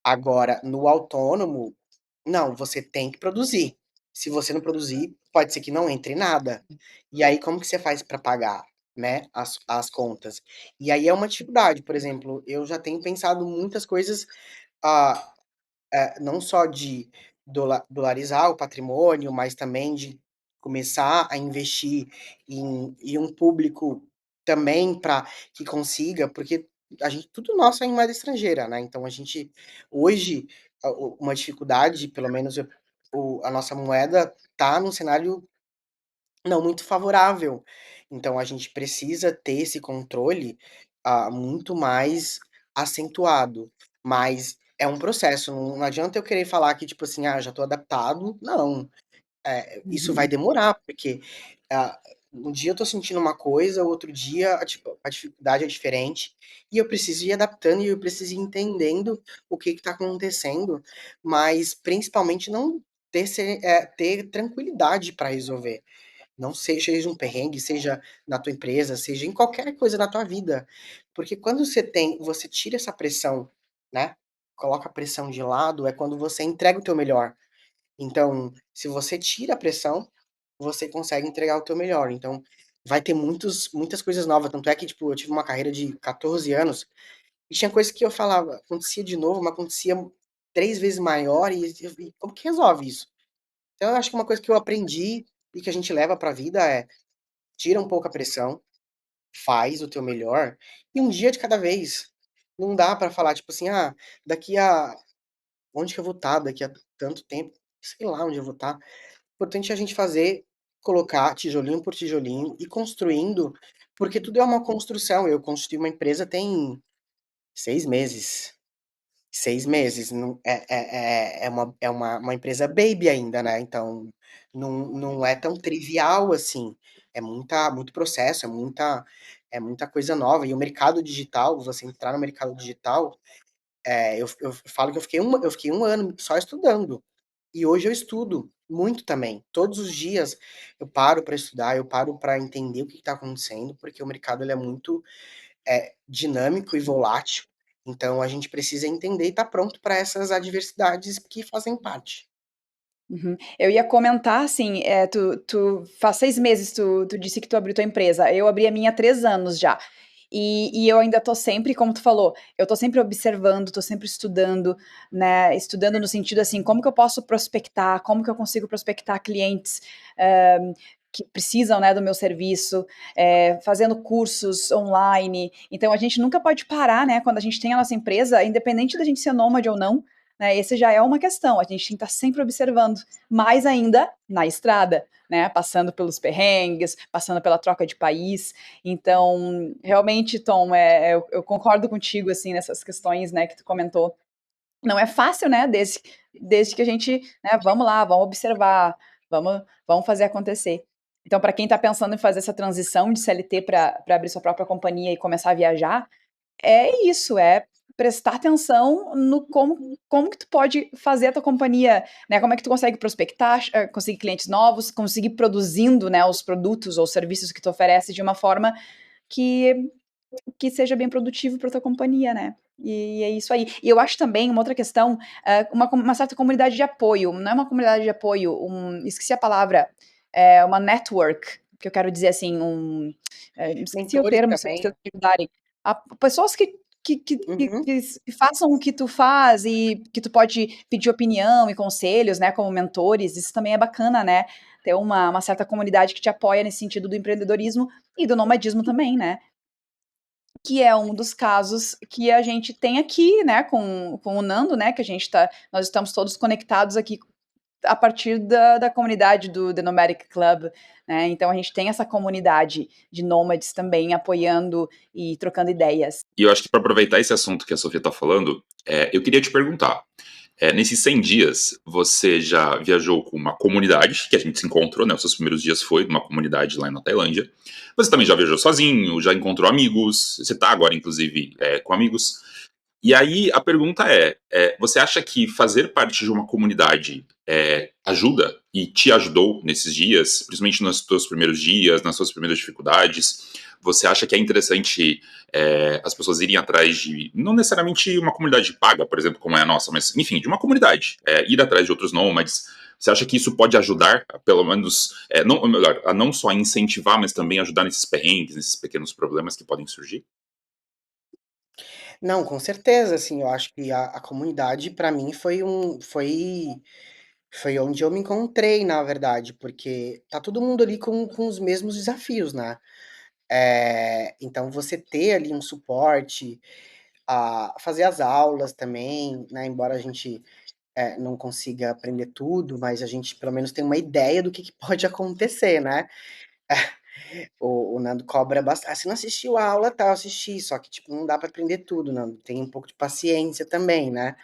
Agora, no autônomo, não, você tem que produzir. Se você não produzir, pode ser que não entre nada. E aí, como que você faz para pagar, né, as contas? E aí é uma dificuldade, por exemplo, eu já tenho pensado muitas coisas, ah, não só de dolarizar o patrimônio, mas também de começar a investir em um público também para que consiga, porque a gente, tudo nosso é em moeda estrangeira, né? Então a gente, hoje, uma dificuldade, pelo menos a nossa moeda tá num cenário não muito favorável. Então a gente precisa ter esse controle, muito mais acentuado. Mas é um processo, não adianta eu querer falar que, tipo assim: "Ah, já tô adaptado", não. Isso vai Uhum. demorar, porque, ah, um dia eu tô sentindo uma coisa, o outro dia a dificuldade é diferente, e eu preciso ir adaptando e eu preciso ir entendendo o que que tá acontecendo, mas principalmente não ter tranquilidade para resolver. Não seja um perrengue, seja na tua empresa, seja em qualquer coisa da tua vida. Porque quando você tira essa pressão, né, coloca a pressão de lado, é quando você entrega o teu melhor. Então, se você tira a pressão, você consegue entregar o teu melhor. Então, vai ter muitas coisas novas, tanto é que, tipo, eu tive uma carreira de 14 anos, e tinha coisa que eu falava, acontecia de novo, mas acontecia 3 vezes maior, e como que resolve isso? Então eu acho que uma coisa que eu aprendi e que a gente leva pra vida é: tira um pouco a pressão, faz o teu melhor, e um dia de cada vez. Não dá pra falar, tipo assim: "Ah, daqui a onde que eu vou estar daqui a tanto tempo? Sei lá onde eu vou estar". O importante é a gente fazer, colocar tijolinho por tijolinho, e construindo, porque tudo é uma construção. Eu construí uma empresa tem 6 meses. 6 meses, não uma empresa baby ainda, né, então não é tão trivial assim, muito processo, é muita coisa nova. E o mercado digital, você entrar no mercado digital, eu falo que eu fiquei 1 ano só estudando, e hoje eu estudo muito também. Todos os dias eu paro para estudar, eu paro para entender o que está acontecendo, porque o mercado ele é muito dinâmico e volátil, então a gente precisa entender e estar pronto para essas adversidades que fazem parte. Uhum. Eu ia comentar assim, tu faz 6 meses tu disse que tu abriu tua empresa, eu abri a minha há 3 anos já. E eu ainda tô sempre, como tu falou, eu tô sempre observando, tô sempre estudando, né, estudando no sentido assim, como que eu posso prospectar, como que eu consigo prospectar clientes, que precisam, né, do meu serviço, fazendo cursos online. Então a gente nunca pode parar, né, quando a gente tem a nossa empresa, independente da gente ser nômade ou não, né, esse já é uma questão, a gente tem que estar sempre observando, mais ainda na estrada, né, passando pelos perrengues, passando pela troca de país. Então, realmente, Tom, eu concordo contigo, assim, nessas questões, né, que tu comentou. Não é fácil, né, desde que a gente, né, vamos lá, vamos observar, vamos fazer acontecer. Então, para quem está pensando em fazer essa transição de CLT para abrir sua própria companhia e começar a viajar, é isso, é prestar atenção no como que tu pode fazer a tua companhia, né, como é que tu consegue prospectar, conseguir clientes novos, conseguir produzindo, né, os produtos ou serviços que tu oferece de uma forma que seja bem produtivo para tua companhia, né. E é isso aí. E eu acho também uma outra questão, uma certa comunidade de apoio, não é uma comunidade de apoio, esqueci a palavra, uma network, que eu quero dizer assim, esqueci o Mentores termo, se também. vocês me ajudarem. Pessoas Uhum. que façam o que tu faz e que tu pode pedir opinião e conselhos, né, como mentores, isso também é bacana, né, ter uma certa comunidade que te apoia nesse sentido do empreendedorismo e do nomadismo também, né. Que é um dos casos que a gente tem aqui, né, com o Nando, né, que nós estamos todos conectados aqui a partir da comunidade do The Nomadic Club, né, então a gente tem essa comunidade de nômades também apoiando e trocando ideias. E eu acho que para aproveitar esse assunto que a Sofia está falando, eu queria te perguntar, nesses 100 dias, você já viajou com uma comunidade, que a gente se encontrou, né? Os seus primeiros dias foi numa comunidade lá na Tailândia. Você também já viajou sozinho, já encontrou amigos, você está agora, inclusive, com amigos. E aí a pergunta você acha que fazer parte de uma comunidade ajuda e te ajudou nesses dias, principalmente nos seus primeiros dias, nas suas primeiras dificuldades? Você acha que é interessante as pessoas irem atrás de, não necessariamente uma comunidade paga, por exemplo, como é a nossa, mas enfim, de uma comunidade, ir atrás de outros nômades? Você acha que isso pode ajudar, pelo menos, não, melhor, a não só incentivar, mas também ajudar nesses perrengues, nesses pequenos problemas que podem surgir? Não, com certeza, assim, eu acho que a comunidade para mim foi onde eu me encontrei, na verdade, porque tá todo mundo ali com os mesmos desafios, né. Então você ter ali um suporte, fazer as aulas também, né, embora a gente, não consiga aprender tudo, mas a gente pelo menos tem uma ideia do que pode acontecer, né. O Nando cobra bastante: "Ah, você não assistiu a aula tal", "Eu assisti", só que, tipo, não dá pra aprender tudo, Nando, tem um pouco de paciência também, né.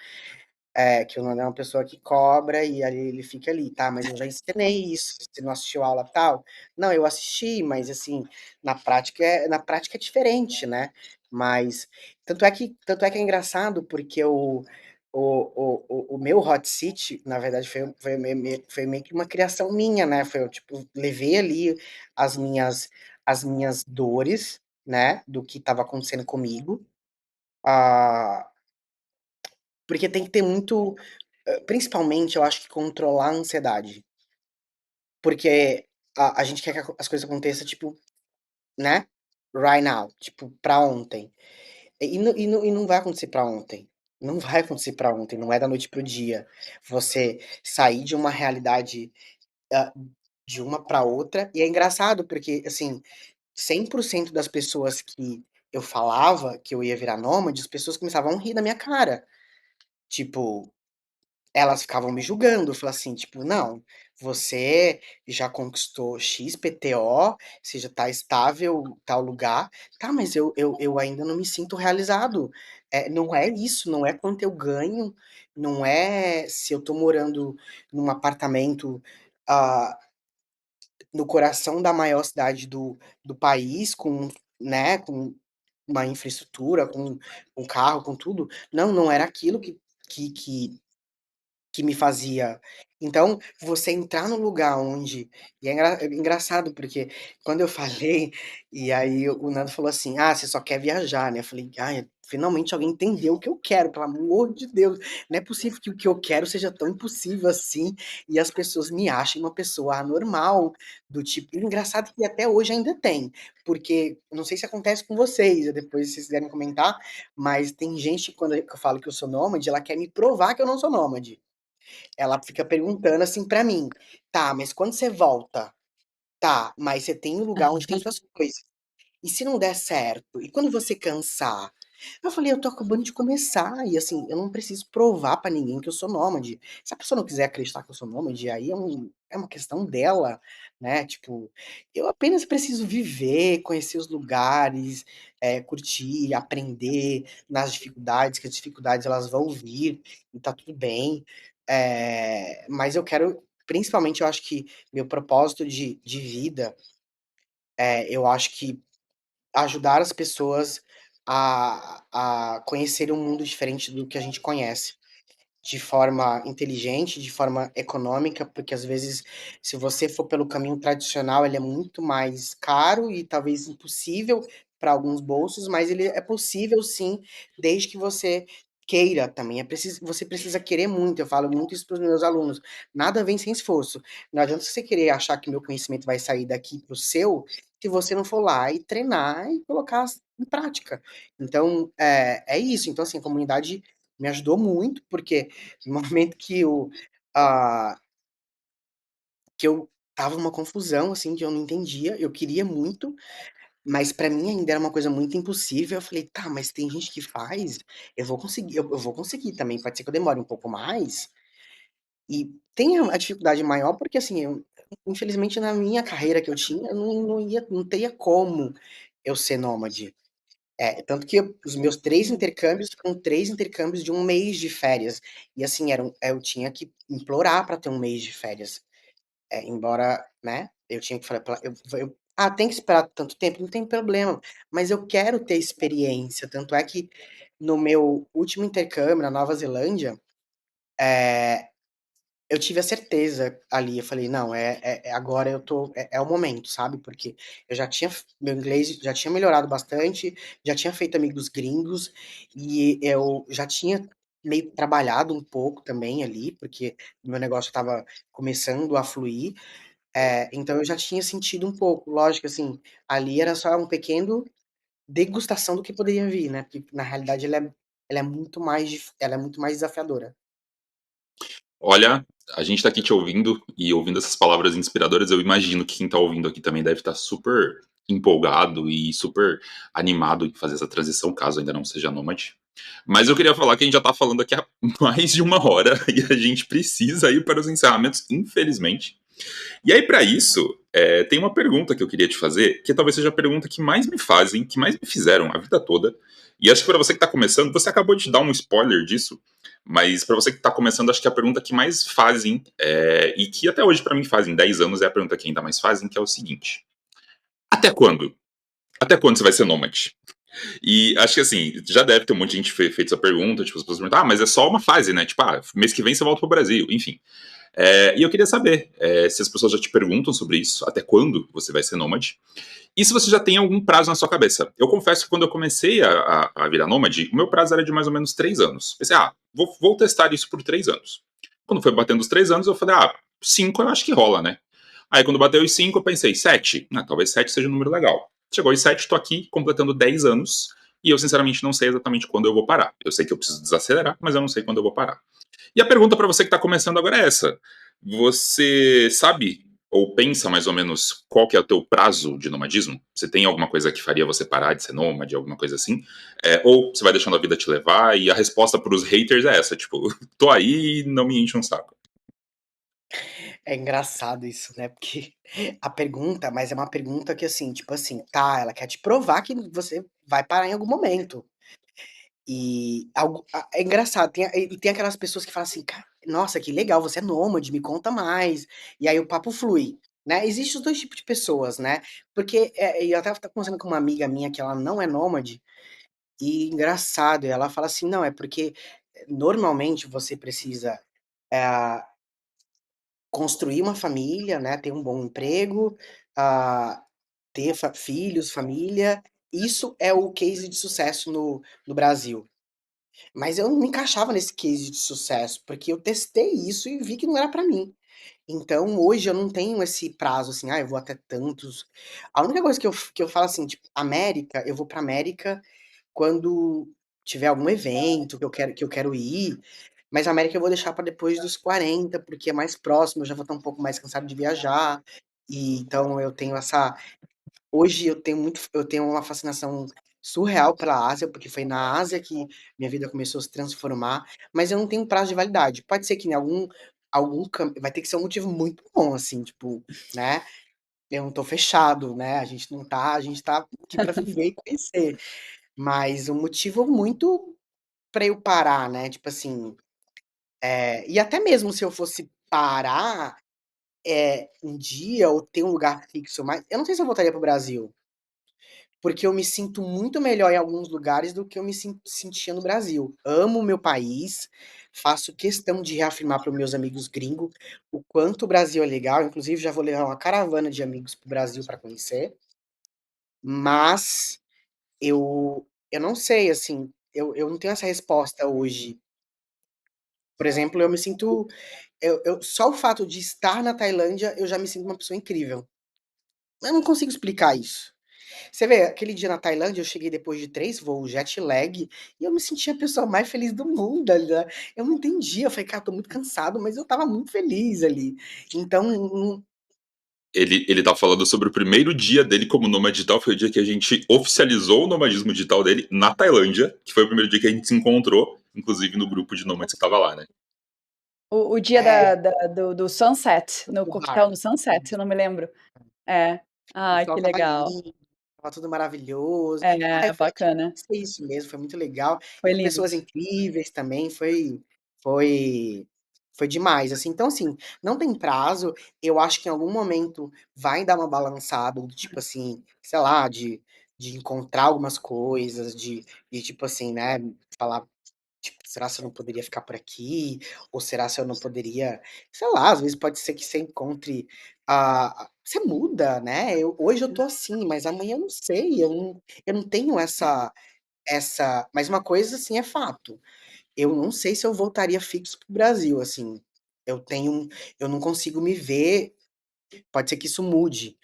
Que o Nando é uma pessoa que cobra e aí ele fica ali: "Tá, mas eu já ensinei isso, você não assistiu a aula tal?". "Não, eu assisti, mas assim, na prática é diferente, né". Mas tanto é que é engraçado, porque o meu hot seat, na verdade, foi meio que uma criação minha, né, foi eu, tipo, levei ali as minhas as minhas dores, né, do que estava acontecendo comigo, ah, porque tem que ter muito principalmente eu acho que controlar a ansiedade, porque a gente quer que as coisas aconteçam, tipo, né, right now, tipo, pra ontem. E não vai acontecer pra ontem, não vai acontecer pra ontem, não é da noite para o dia. Você sair de uma realidade, hã, de uma pra outra, e é engraçado porque, assim, 100% das pessoas que eu falava que eu ia virar nômade, as pessoas começavam a rir da minha cara, tipo elas ficavam me julgando, falava assim, tipo, não, você já conquistou XPTO, você já tá estável em tal lugar, tá, mas eu ainda não me sinto realizado. Não é isso, não é quanto eu ganho, não é se eu tô morando num apartamento ah, no coração da maior cidade do país, com, né, com uma infraestrutura, com carro, com tudo. Não, não era aquilo que, que que me fazia. Então, você entrar num lugar onde e é engraçado, porque quando eu falei, e aí o Nando falou assim: "Ah, você só quer viajar, né?" Eu falei: "Ai, finalmente alguém entendeu o que eu quero, pelo amor de Deus. Não é possível que o que eu quero seja tão impossível assim, e as pessoas me achem uma pessoa anormal, do tipo". E engraçado que até hoje ainda tem, porque eu não sei se acontece com vocês, depois se vocês quiserem comentar, mas tem gente que quando eu falo que eu sou nômade, ela quer me provar que eu não sou nômade. Ela fica perguntando assim pra mim: "Tá, mas quando você volta? Tá, mas você tem um lugar onde tem suas coisas. E se não der certo? E quando você cansar?" Eu falei: "Eu tô acabando de começar e, assim, eu não preciso provar pra ninguém que eu sou nômade. Se a pessoa não quiser acreditar que eu sou nômade, aí é uma questão dela, né, tipo, eu apenas preciso viver, conhecer os lugares, curtir, aprender nas dificuldades, que as dificuldades elas vão vir e tá tudo bem. Mas eu quero principalmente eu acho que meu propósito de vida, eu acho que ajudar as pessoas a conhecerem um mundo diferente do que a gente conhece, de forma inteligente, de forma econômica, porque às vezes, se você for pelo caminho tradicional, ele é muito mais caro e talvez impossível para alguns bolsos, mas ele é possível sim, desde que você queira também. Você precisa querer muito, eu falo muito isso para os meus alunos. Nada vem sem esforço. Não adianta você querer achar que meu conhecimento vai sair daqui para o seu, se você não for lá e treinar e colocar em prática. Então, é isso. Então, assim, a comunidade me ajudou muito, porque no momento ah, que eu tava uma confusão, assim, que eu não entendia, eu queria muito, mas pra mim ainda era uma coisa muito impossível. Eu falei: "Tá, mas tem gente que faz, eu vou conseguir também, pode ser que eu demore um pouco mais". E tem a dificuldade maior, porque assim, eu infelizmente na minha carreira que eu tinha, eu não teria como eu ser nômade. Tanto que os meus 3 intercâmbios foram 3 intercâmbios de 1 mês de férias. E assim, eu tinha que implorar para ter 1 mês de férias. Embora, né, eu tinha que falar pra "Ah, tem que esperar tanto tempo?" Não tem problema, mas eu quero ter experiência. Tanto é que no meu último intercâmbio na Nova Zelândia, eh eu tive a certeza ali, eu falei: "Não, agora eu tô é o momento", sabe, porque eu já tinha f meu inglês já tinha melhorado bastante, já tinha feito amigos gringos, e eu já tinha meio que trabalhado um pouco também ali, porque o meu negócio estava começando a fluir, então eu já tinha sentido um pouco. Lógico, assim, ali era só um pequeno degustação do que poderia vir, né, porque na realidade ela é muito mais desafiadora. Olha, a gente tá aqui te ouvindo e ouvindo essas palavras inspiradoras, eu imagino que quem tá ouvindo aqui também deve estar super empolgado e super animado em fazer essa transição, caso ainda não seja nômade. Mas eu queria falar que a gente já tá falando aqui há mais de 1 hora e a gente precisa ir para os encerramentos, infelizmente. E aí, para isso, tem uma pergunta que eu queria te fazer, que talvez seja a pergunta que mais me fazem, que mais me fizeram a vida toda. E acho que para você que está começando, você acabou de dar um spoiler disso, mas para você que está começando, acho que é a pergunta que mais fazem, e que até hoje para mim fazem 10 anos, é a pergunta que ainda mais fazem, que é o seguinte: até quando? Até quando você vai ser nômade? E acho que assim, já deve ter um monte de gente feito essa pergunta, tipo, as pessoas perguntam, mas é só uma fase, né? Tipo, mês que vem você volta pro Brasil, enfim. E eu queria saber se as pessoas já te perguntam sobre isso, até quando você vai ser nômade, e se você já tem algum prazo na sua cabeça. Eu confesso que quando eu comecei a virar nômade, o meu prazo era de mais ou menos 3 anos. Pensei, vou testar isso por 3 anos. Quando foi batendo os 3 anos, eu falei, 5 eu acho que rola, né? Aí quando bateu os 5, eu pensei, 7? Talvez 7 seja um número legal. Chegou os 7, tô aqui completando 10 anos, e eu sinceramente não sei exatamente quando eu vou parar. Eu sei que eu preciso desacelerar, mas eu não sei quando eu vou parar. E a pergunta para você que está começando agora é essa: você sabe ou pensa mais ou menos qual que é o teu prazo de nomadismo? Você tem alguma coisa que faria você parar de ser nômade, alguma coisa assim? Ou você vai deixando a vida te levar e a resposta pros haters é essa, tipo, tô aí e não me enche um saco. É engraçado isso, né, porque a pergunta mas é uma pergunta que, assim, tipo assim, tá, ela quer te provar que você vai parar em algum momento. E algo é engraçado, tem aquelas pessoas que falam assim: "Ca nossa, que legal, você é nômade, me conta mais", e aí o papo flui, né. Existem os 2 tipos de pessoas, né, porque, eu até estava conversando com uma amiga minha que ela não é nômade, e engraçado, ela fala assim: "Não, é porque, normalmente você precisa, eh, construir uma família, né, ter um bom emprego, ah, ter filhos, família, isso é o case de sucesso no Brasil". Mas eu não me encaixava nesse case de sucesso, porque eu testei isso e vi que não era pra mim. Então hoje eu não tenho esse prazo, assim: "Ah, eu vou até tantos". A única coisa que eu falo assim, tipo, América, eu vou pra América quando tiver algum evento que eu quero ir, mas a América eu vou deixar pra depois dos 40, porque é mais próximo, eu já vou estar um pouco mais cansado de viajar, e então eu tenho essa hoje eu tenho uma fascinação surreal pela Ásia, porque foi na Ásia que minha vida começou a se transformar, mas eu não tenho prazo de validade. Pode ser que em algum vai ter que ser um motivo muito bom, assim, tipo, né, eu não tô fechado, né, a gente tá aqui pra viver e conhecer, mas um motivo muito pra eu parar, né, tipo assim, e até mesmo se eu fosse parar, um dia ou ter um lugar fixo, mas eu não sei se eu voltaria para o Brasil. Porque eu me sinto muito melhor em alguns lugares do que eu me sentia no Brasil. Amo o meu país, faço questão de reafirmar para os meus amigos gringos o quanto o Brasil é legal, inclusive já vou levar uma caravana de amigos para o Brasil para conhecer, mas eu não sei, assim, eu não tenho essa resposta hoje. Por exemplo, eu me sinto só o fato de estar na Tailândia, eu já me sinto uma pessoa incrível. Eu não consigo explicar isso. Você vê, aquele dia na Tailândia, eu cheguei depois de 3 voos, jet lag, e eu me senti a pessoa mais feliz do mundo ali, né. Eu não entendi, eu falei: "Cara, tô muito cansado", mas eu estava muito feliz ali. Então, Ele tá falando sobre o primeiro dia dele como nômade digital, foi o dia que a gente oficializou o nomadismo digital dele na Tailândia, que foi o primeiro dia que a gente se encontrou, inclusive no grupo de nômades que tava lá, né. O dia é, do sunset, no no bar. coquetel no sunset, eu não me lembro. É. O Ai, sol que estava legal. lindo, estava tudo maravilhoso. É, Foi aquilo bacana. isso mesmo, foi muito legal, e Foi com lindo. pessoas incríveis também, foi foi demais, assim. Então, assim, não tem prazo, eu acho que em algum momento vai dar uma balançada, do tipo assim, sei lá, de encontrar algumas coisas, de tipo assim, né, falar tipo, será se eu não poderia ficar por aqui? Ou será se eu não poderia sei lá, às vezes pode ser que você encontre, você muda, né, hoje eu tô assim, mas amanhã eu não sei, eu não tenho essa mas uma coisa, assim, é fato, eu não sei se eu voltaria fixo para o Brasil, assim, eu tenho eu não consigo me ver pode ser que isso mude,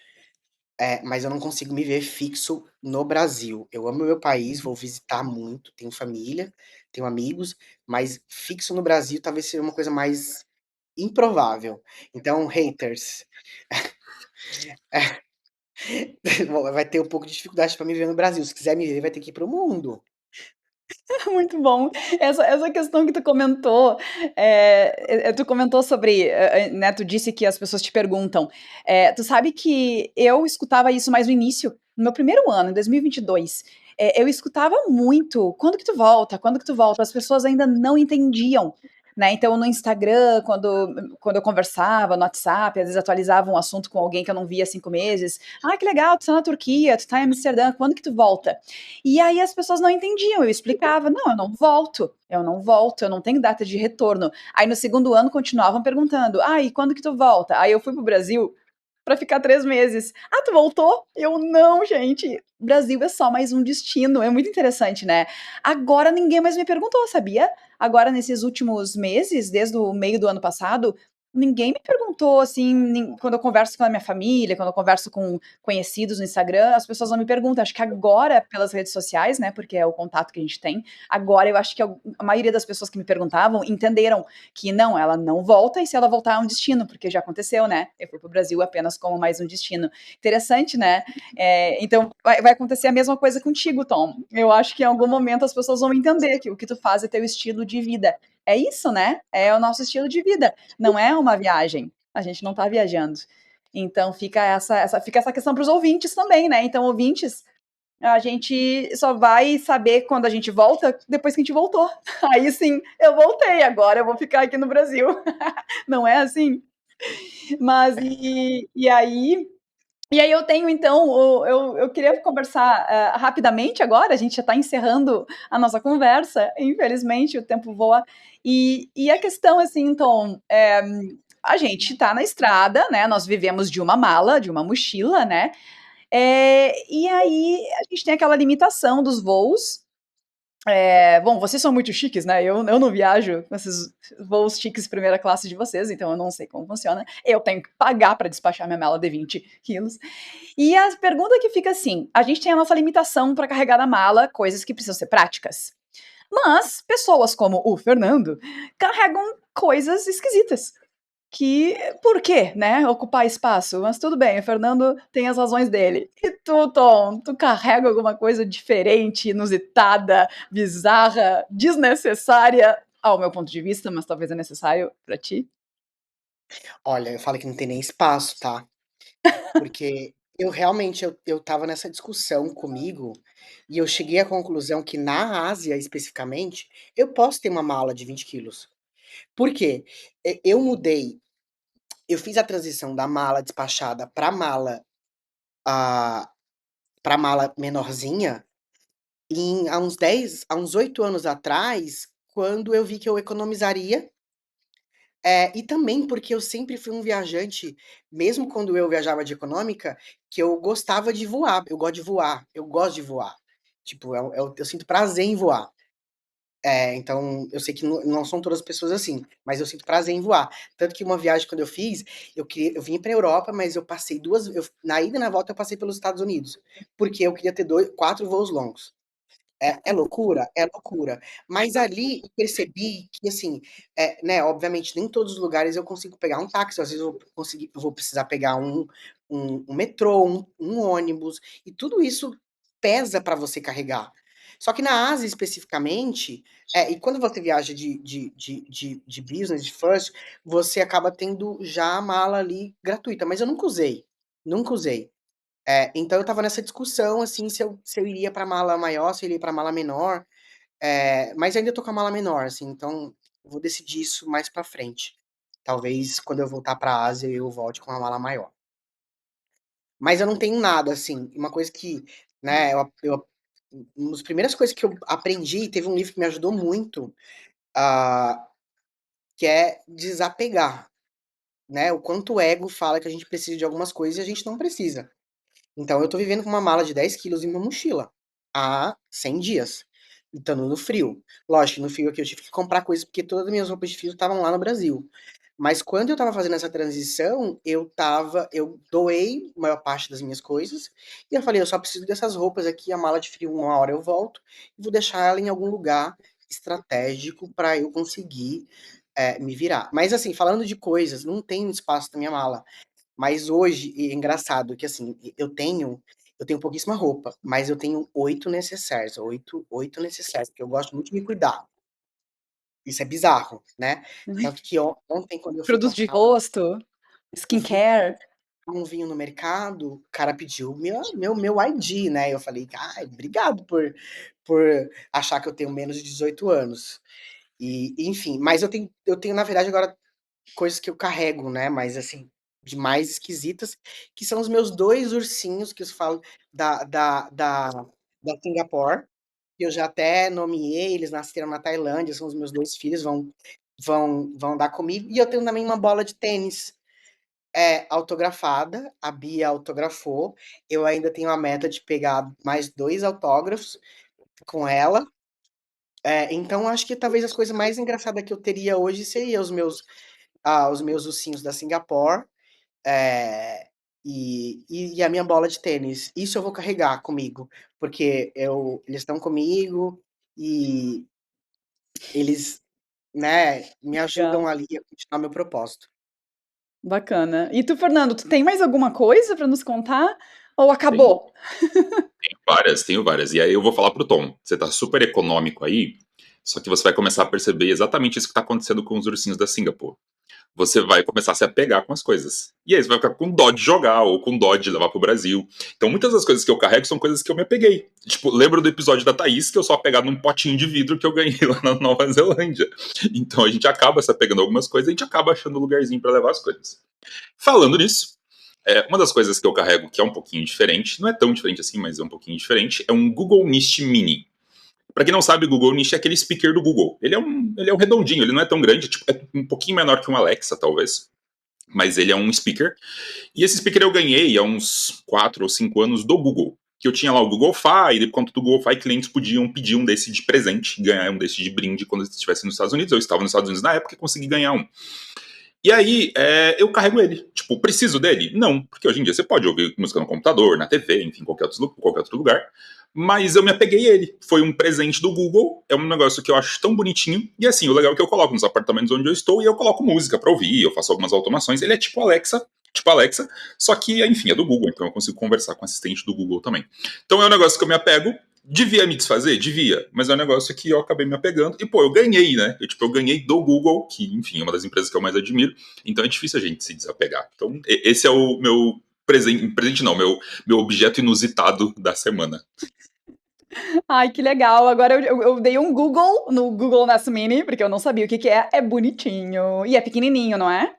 mas eu não consigo me ver fixo no Brasil. Eu amo meu país, vou visitar muito, tenho família, tenho amigos, mas fixo no Brasil talvez seja uma coisa mais improvável. Então, haters, vai ter um pouco de dificuldade para me ver no Brasil. Se quiser me ver, vai ter que ir para o mundo. Muito bom. Essa questão que tu comentou, tu comentou sobre, né, tu disse que as pessoas te perguntam. Tu sabe que eu escutava isso mais no início, no meu primeiro ano, em 2022. Eu escutava muito: "Quando que tu volta? Quando que tu volta?". As pessoas ainda não entendiam, né. Então no Instagram, quando eu conversava, no WhatsApp, às vezes atualizava um assunto com alguém que eu não via há 5 meses: "Ah, que legal, tu tá na Turquia, tu tá em Amsterdã, quando que tu volta?". E aí as pessoas não entendiam, eu explicava: "Não, eu não volto, eu não volto, eu não tenho data de retorno". Aí no segundo ano continuavam perguntando: "Ah, e quando que tu volta?". Aí eu fui para o Brasil para ficar 3 meses. "Ah, tu voltou?". Eu: "Não, gente, Brasil é só mais um destino". É muito interessante, né. Agora ninguém mais me perguntou, sabia? Agora nesses últimos meses, desde o meio do ano passado, ninguém me perguntou assim, quando eu converso com a minha família, quando eu converso com conhecidos no Instagram, as pessoas não me perguntam. Acho que agora, pelas redes sociais, né? Porque é o contato que a gente tem, agora eu acho que a maioria das pessoas que me perguntavam entenderam que não, ela não volta, e se ela voltar é um destino, porque já aconteceu, né? Eu fui para o Brasil apenas como mais um destino. Interessante, né? Então vai acontecer a mesma coisa contigo, Tom. Eu acho que em algum momento as pessoas vão entender que o que tu faz é teu estilo de vida. É isso, né? É o nosso estilo de vida. Não é uma viagem. A gente não está viajando. Então fica essa questão para os ouvintes também, né? Então, ouvintes, a gente só vai saber quando a gente volta depois que a gente voltou. Aí sim, eu voltei, agora eu vou ficar aqui no Brasil. Não é assim? Mas e aí eu tenho, então, eu queria conversar rapidamente agora, a gente já está encerrando a nossa conversa, infelizmente o tempo voa, e a questão, assim, então, a gente está na estrada, né, nós vivemos de uma mala, de uma mochila, né, e aí a gente tem aquela limitação dos voos, bom, vocês são muito chiques, né? Eu não viajo com esses voos chiques primeira classe de vocês, então eu não sei como funciona. Eu tenho que pagar para despachar minha mala de 20 quilos. E a pergunta que fica assim: a gente tem a nossa limitação para carregar na mala coisas que precisam ser práticas. Mas pessoas como o Fernando carregam coisas esquisitas. Que, por quê, né? Ocupar espaço. Mas tudo bem, o Fernando tem as razões dele. E tu, Tom, tu carrega alguma coisa diferente, inusitada, bizarra, desnecessária, ao meu ponto de vista, mas talvez é necessário para ti? Olha, eu falo que não tem nem espaço, tá? Porque eu realmente eu estava nessa discussão comigo, e eu cheguei à conclusão que na Ásia, especificamente, eu posso ter uma mala de 20 quilos. Por quê? Eu fiz a transição da mala despachada ah, pra mala menorzinha, há uns 8 anos atrás, quando eu vi que eu economizaria. E também porque eu sempre fui um viajante, mesmo quando eu viajava de econômica, que eu gostava de voar. Eu gosto de voar, eu gosto de voar. Tipo, eu sinto prazer em voar. Então, eu sei que não são todas as pessoas assim, mas eu sinto prazer em voar. Tanto que uma viagem, quando eu fiz, eu vim pra Europa, mas eu passei na ida e na volta eu passei pelos Estados Unidos, porque eu queria ter 4 voos longos. É loucura? É loucura. Mas ali eu percebi que, assim, né, obviamente nem todos os lugares eu consigo pegar um táxi, às vezes eu vou precisar pegar um metrô, um ônibus, e tudo isso pesa para você carregar. Só que na Ásia, especificamente, e quando você viaja de business, de first, você acaba tendo já a mala ali gratuita, mas eu nunca usei, nunca usei. Então eu estava nessa discussão, assim, se eu iria pra mala maior, se eu iria pra mala menor, mas ainda tô com a mala menor, assim, então eu vou decidir isso mais pra frente. Talvez quando eu voltar pra Ásia eu volte com a mala maior. Mas eu não tenho nada, assim, uma coisa que, né, uma das primeiras coisas que eu aprendi, teve um livro que me ajudou muito, ah, que é desapegar, né, o quanto o ego fala que a gente precisa de algumas coisas e a gente não precisa. Então eu tô vivendo com uma mala de 10 quilos em uma mochila há 100 dias, estando no frio. Lógico, no frio aqui eu tive que comprar coisas porque todas as minhas roupas de frio estavam lá no Brasil. Mas quando eu estava fazendo essa transição, eu doei a maior parte das minhas coisas e eu falei, eu só preciso dessas roupas aqui, a mala de frio uma hora eu volto e vou deixar ela em algum lugar estratégico para eu conseguir me virar. Mas assim, falando de coisas, não tem espaço na minha mala. Mas hoje, e é engraçado que assim, eu tenho pouquíssima roupa, mas eu tenho 8 necessários, 8 necessários, porque eu gosto muito de me cuidar. Isso é bizarro, né? Tanto que ontem, quando eu fui Produtos de comprar rosto, um vinho, skincare. um vinho no mercado, o cara pediu meu ID, né? Eu falei, ai, obrigado por achar que eu tenho menos de 18 anos. E, enfim, mas eu tenho, na verdade, agora coisas que eu carrego, né, mas assim, de mais esquisitas, que são os meus 2 ursinhos, que eu falo da Singapore, que eu já até nomeei, eles nasceram na Tailândia, são os meus 2 filhos, vão andar comigo. E eu tenho também uma bola de tênis, autografada, a Bia autografou, eu ainda tenho a meta de pegar mais 2 autógrafos com ela. Então acho que talvez as coisas mais engraçadas que eu teria hoje seria os meus os meus ursinhos da Singapore, e a minha bola de tênis. Isso eu vou carregar comigo, porque eles estão comigo e eles, né, me ajudam Legal. ali a continuar meu propósito. Bacana. E tu, Fernando, tu tem mais alguma coisa para nos contar? Ou Tenho, acabou? tenho várias. E aí eu vou falar pro Tom. Você tá super econômico aí, só que você vai começar a perceber exatamente isso que tá acontecendo com os ursinhos da Singapore. Você vai começar a se apegar com as coisas. E aí você vai ficar com dó de jogar ou com dó de levar pro Brasil. Então muitas das coisas que eu carrego são coisas que eu me apeguei. Tipo, lembro do episódio da Thaís que eu só apegado num potinho de vidro que eu ganhei lá na Nova Zelândia. Então a gente acaba se apegando a algumas coisas e a gente acaba achando um lugarzinho para levar as coisas. Falando nisso, uma das coisas que eu carrego que é um pouquinho diferente, não é tão diferente assim, mas é um pouquinho diferente, é um Google Nest Mini. Pra quem não sabe, o Google Nest é aquele speaker do Google. Ele é um redondinho, ele não é tão grande, tipo, é um pouquinho menor que um Alexa, talvez. Mas ele é um speaker. E esse speaker eu ganhei há uns 4 ou 5 anos do Google. Que eu tinha lá o Google Fi, e por conta do Google Fi, clientes podiam pedir um desse de presente, ganhar um desse de brinde quando estivesse nos Estados Unidos. Eu estava nos Estados Unidos na época e consegui ganhar um. E aí, eu carrego ele. Tipo, preciso dele? Não, porque hoje em dia você pode ouvir música no computador, na TV, enfim, qualquer outro lugar. Mas eu me apeguei a ele. Foi um presente do Google, é um negócio que eu acho tão bonitinho. E assim, o legal é que eu coloco nos apartamentos onde eu estou e eu coloco música pra ouvir, eu faço algumas automações. Ele é tipo Alexa, só que, enfim, é do Google, então eu consigo conversar com o assistente do Google também. Então é um negócio que eu me apego. Devia me desfazer? Devia. Mas é um negócio que eu acabei me apegando. E, pô, eu ganhei, né? Eu ganhei do Google, que, enfim, é uma das empresas que eu mais admiro. Então é difícil a gente se desapegar. Então, esse é o meu presente não, meu objeto inusitado da semana. Ai, que legal. Agora eu dei um Google no Google Nest Mini, porque eu não sabia o que que é. É bonitinho. E é pequenininho, não é?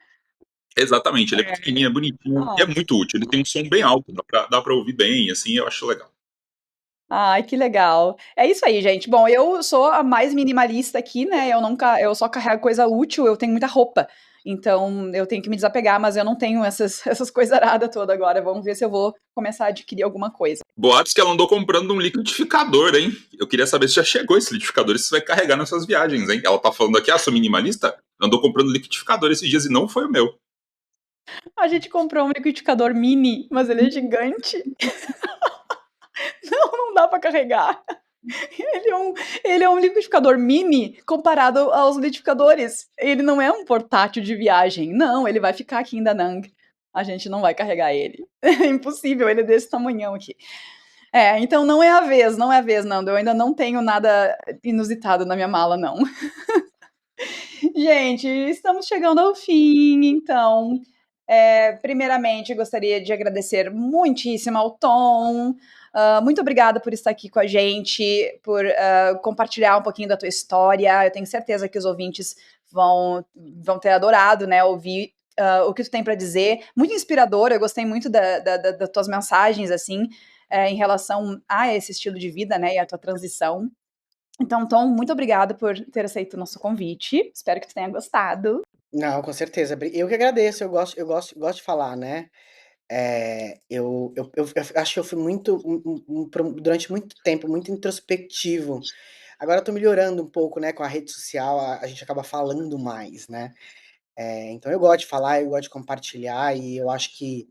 Exatamente, ele é pequenininho, é bonitinho e é Ah. muito útil. Ele tem um som bem alto, dá pra ouvir bem, assim, eu acho legal. Ai, que legal. É isso aí, gente. Bom, eu sou a mais minimalista aqui, né? Eu só carrego coisa útil, eu tenho muita roupa. Então, eu tenho que me desapegar, mas eu não tenho essas coisaradas todas agora. Vamos ver se eu vou começar a adquirir alguma coisa. Boatos que ela andou comprando um liquidificador, hein? Eu queria saber se já chegou esse liquidificador e se você vai carregar nas suas viagens, hein? Ela tá falando aqui, sou minimalista? Andou comprando liquidificador esses dias e não foi o meu. A gente comprou um liquidificador mini, mas ele é gigante. Não, não dá pra carregar. Ele é um, ele é um liquidificador mini comparado aos liquidificadores. Ele não é um portátil de viagem. Não, ele vai ficar aqui em Da Nang. A gente não vai carregar ele. É impossível, ele é desse tamanhão aqui. Então não é a vez, Nando. Eu ainda não tenho nada inusitado na minha mala, não. Gente, estamos chegando ao fim, então. Primeiramente, gostaria de agradecer muitíssimo ao Tom. Muito obrigada por estar aqui com a gente, por compartilhar um pouquinho da tua história. Eu tenho certeza que os ouvintes vão ter adorado, né, ouvir o que tu tem para dizer. Muito inspirador, eu gostei muito das tuas mensagens, assim, em relação a esse estilo de vida, né, e a tua transição. Então, Tom, muito obrigada por ter aceito o nosso convite. Espero que tu tenha gostado. Não, com certeza. Eu que agradeço, gosto de falar, né? Eu acho que eu fui durante muito tempo, muito introspectivo. Agora eu tô melhorando um pouco, né? Com a rede social, a gente acaba falando mais, né? Então eu gosto de falar, eu gosto de compartilhar, e eu acho que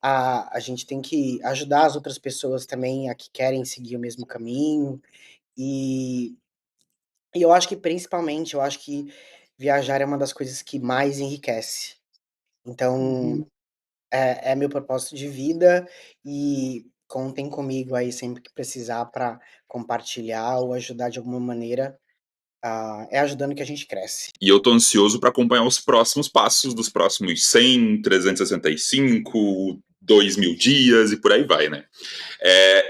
a gente tem que ajudar as outras pessoas também a que querem seguir o mesmo caminho. E, e eu acho que, principalmente, eu acho que viajar é uma das coisas que mais enriquece. Então, Uhum. é meu propósito de vida, e contem comigo aí sempre que precisar para compartilhar ou ajudar de alguma maneira. É ajudando que a gente cresce. E eu tô ansioso para acompanhar os próximos passos dos próximos 100, 365, 2.000 dias e por aí vai, né?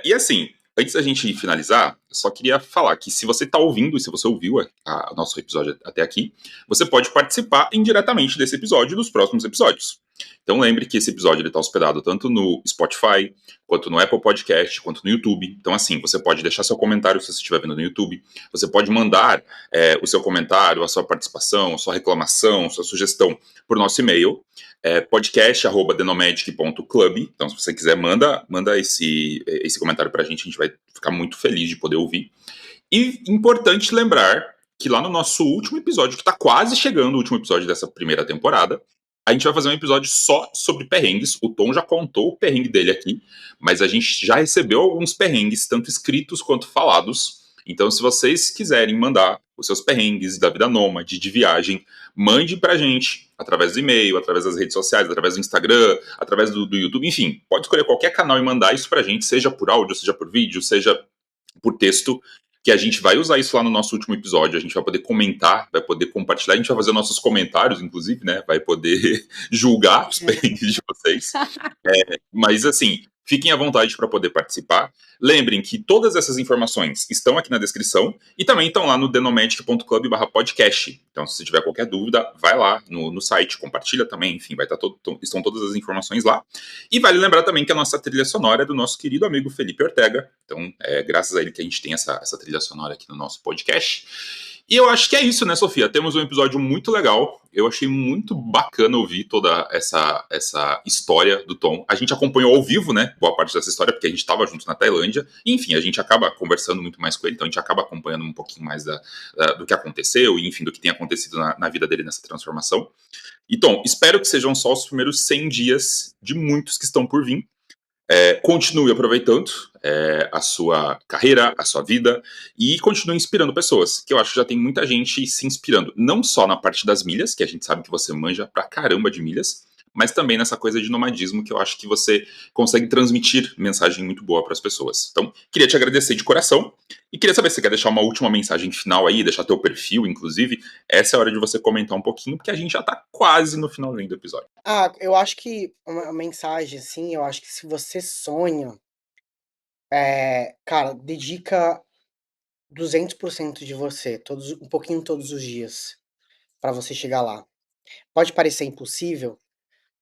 E assim, antes da gente finalizar, eu só queria falar que se você está ouvindo, e se você ouviu o nosso episódio até aqui, você pode participar indiretamente desse episódio e dos próximos episódios. Então lembre que esse episódio está hospedado tanto no Spotify, quanto no Apple Podcast, quanto no YouTube. Então assim, você pode deixar seu comentário se você estiver vendo no YouTube. Você pode mandar o seu comentário, a sua participação, a sua reclamação, a sua sugestão por nosso e-mail, podcast@denomedic.club. Então, se você quiser, manda esse comentário pra gente vai ficar muito feliz de poder ouvir. E importante lembrar que lá no nosso último episódio, que tá quase chegando o último episódio dessa primeira temporada, a gente vai fazer um episódio só sobre perrengues. O Tom já contou o perrengue dele aqui, mas a gente já recebeu alguns perrengues, tanto escritos quanto falados. Então, se vocês quiserem mandar os seus perrengues da vida nômade, de viagem, mande pra gente através do e-mail, através das redes sociais, através do Instagram, através do YouTube, enfim, pode escolher qualquer canal e mandar isso pra gente, seja por áudio, seja por vídeo, seja por texto, que a gente vai usar isso lá no nosso último episódio, a gente vai poder comentar, vai poder compartilhar, a gente vai fazer nossos comentários, inclusive, né, vai poder julgar os perrengues de vocês. Mas assim, fiquem à vontade para poder participar. Lembrem que todas essas informações estão aqui na descrição e também estão lá no denomedic.club/podcast. Então, se você tiver qualquer dúvida, vai lá no site, compartilha também, enfim, vai estar estão todas as informações lá. E vale lembrar também que a nossa trilha sonora é do nosso querido amigo Felipe Ortega. Então, é graças a ele que a gente tem essa trilha sonora aqui no nosso podcast. E eu acho que é isso, né, Sofia? Temos um episódio muito legal. Eu achei muito bacana ouvir toda essa história do Tom. A gente acompanhou ao vivo, né, boa parte dessa história, porque a gente estava junto na Tailândia. E, enfim, a gente acaba conversando muito mais com ele, então a gente acaba acompanhando um pouquinho mais do que aconteceu e, enfim, do que tem acontecido na vida dele nessa transformação. E, Tom, espero que sejam só os primeiros 100 dias de muitos que estão por vir. Continue aproveitando a sua carreira, a sua vida e continue inspirando pessoas, que eu acho que já tem muita gente se inspirando, não só na parte das milhas, que a gente sabe que você manja pra caramba de milhas, mas também nessa coisa de nomadismo, que eu acho que você consegue transmitir mensagem muito boa para as pessoas. Então, queria te agradecer de coração e queria saber se você quer deixar uma última mensagem final aí, deixar teu perfil, inclusive. Essa é a hora de você comentar um pouquinho, porque a gente já tá quase no finalzinho do episódio. Eu acho que uma mensagem, assim, eu acho que se você sonha, cara, dedica 200% de você, um pouquinho todos os dias, para você chegar lá. Pode parecer impossível,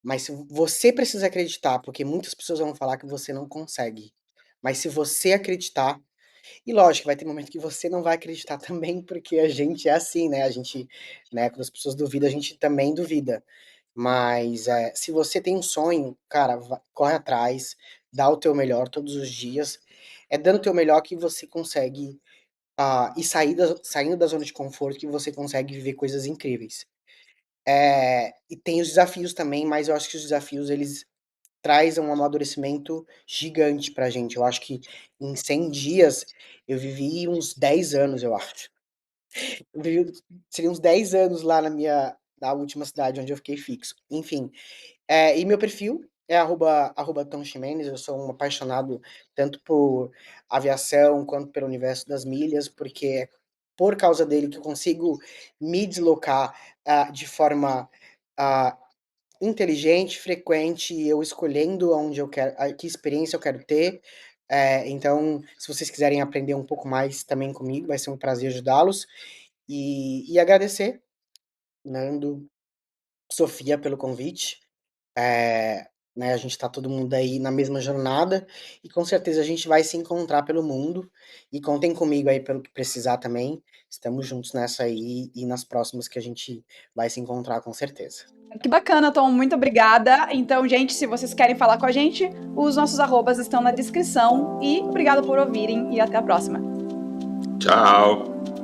mas se você precisa acreditar, porque muitas pessoas vão falar que você não consegue. Mas se você acreditar, e lógico, vai ter momento que você não vai acreditar também, porque a gente é assim, né? A gente, né, quando as pessoas duvidam, a gente também duvida. Mas se você tem um sonho, cara, corre atrás, dá o teu melhor todos os dias. É dando o teu melhor que você consegue e saindo da zona de conforto que você consegue viver coisas incríveis. E tem os desafios também, mas eu acho que os desafios eles trazem um amadurecimento gigante pra gente. Eu acho que em 100 dias eu vivi uns 10 anos, eu acho. Seria uns 10 anos lá na última cidade onde eu fiquei fixo. Enfim, e meu perfil é arroba Tom Ximenes. Eu sou um apaixonado tanto por aviação quanto pelo universo das milhas, porque é por causa dele que eu consigo me deslocar de forma inteligente, frequente, eu escolhendo onde eu quero, que experiência eu quero ter. Então, se vocês quiserem aprender um pouco mais também comigo, vai ser um prazer ajudá-los. E agradecer, Nando, Sofia, pelo convite. Né, a gente tá todo mundo aí na mesma jornada e com certeza a gente vai se encontrar pelo mundo. E contem comigo aí pelo que precisar também. Estamos juntos nessa aí e nas próximas que a gente vai se encontrar com certeza. Que bacana, Tom, muito obrigada. Então, gente, se vocês querem falar com a gente, os nossos arrobas estão na descrição. E obrigado por ouvirem e até a próxima. Tchau!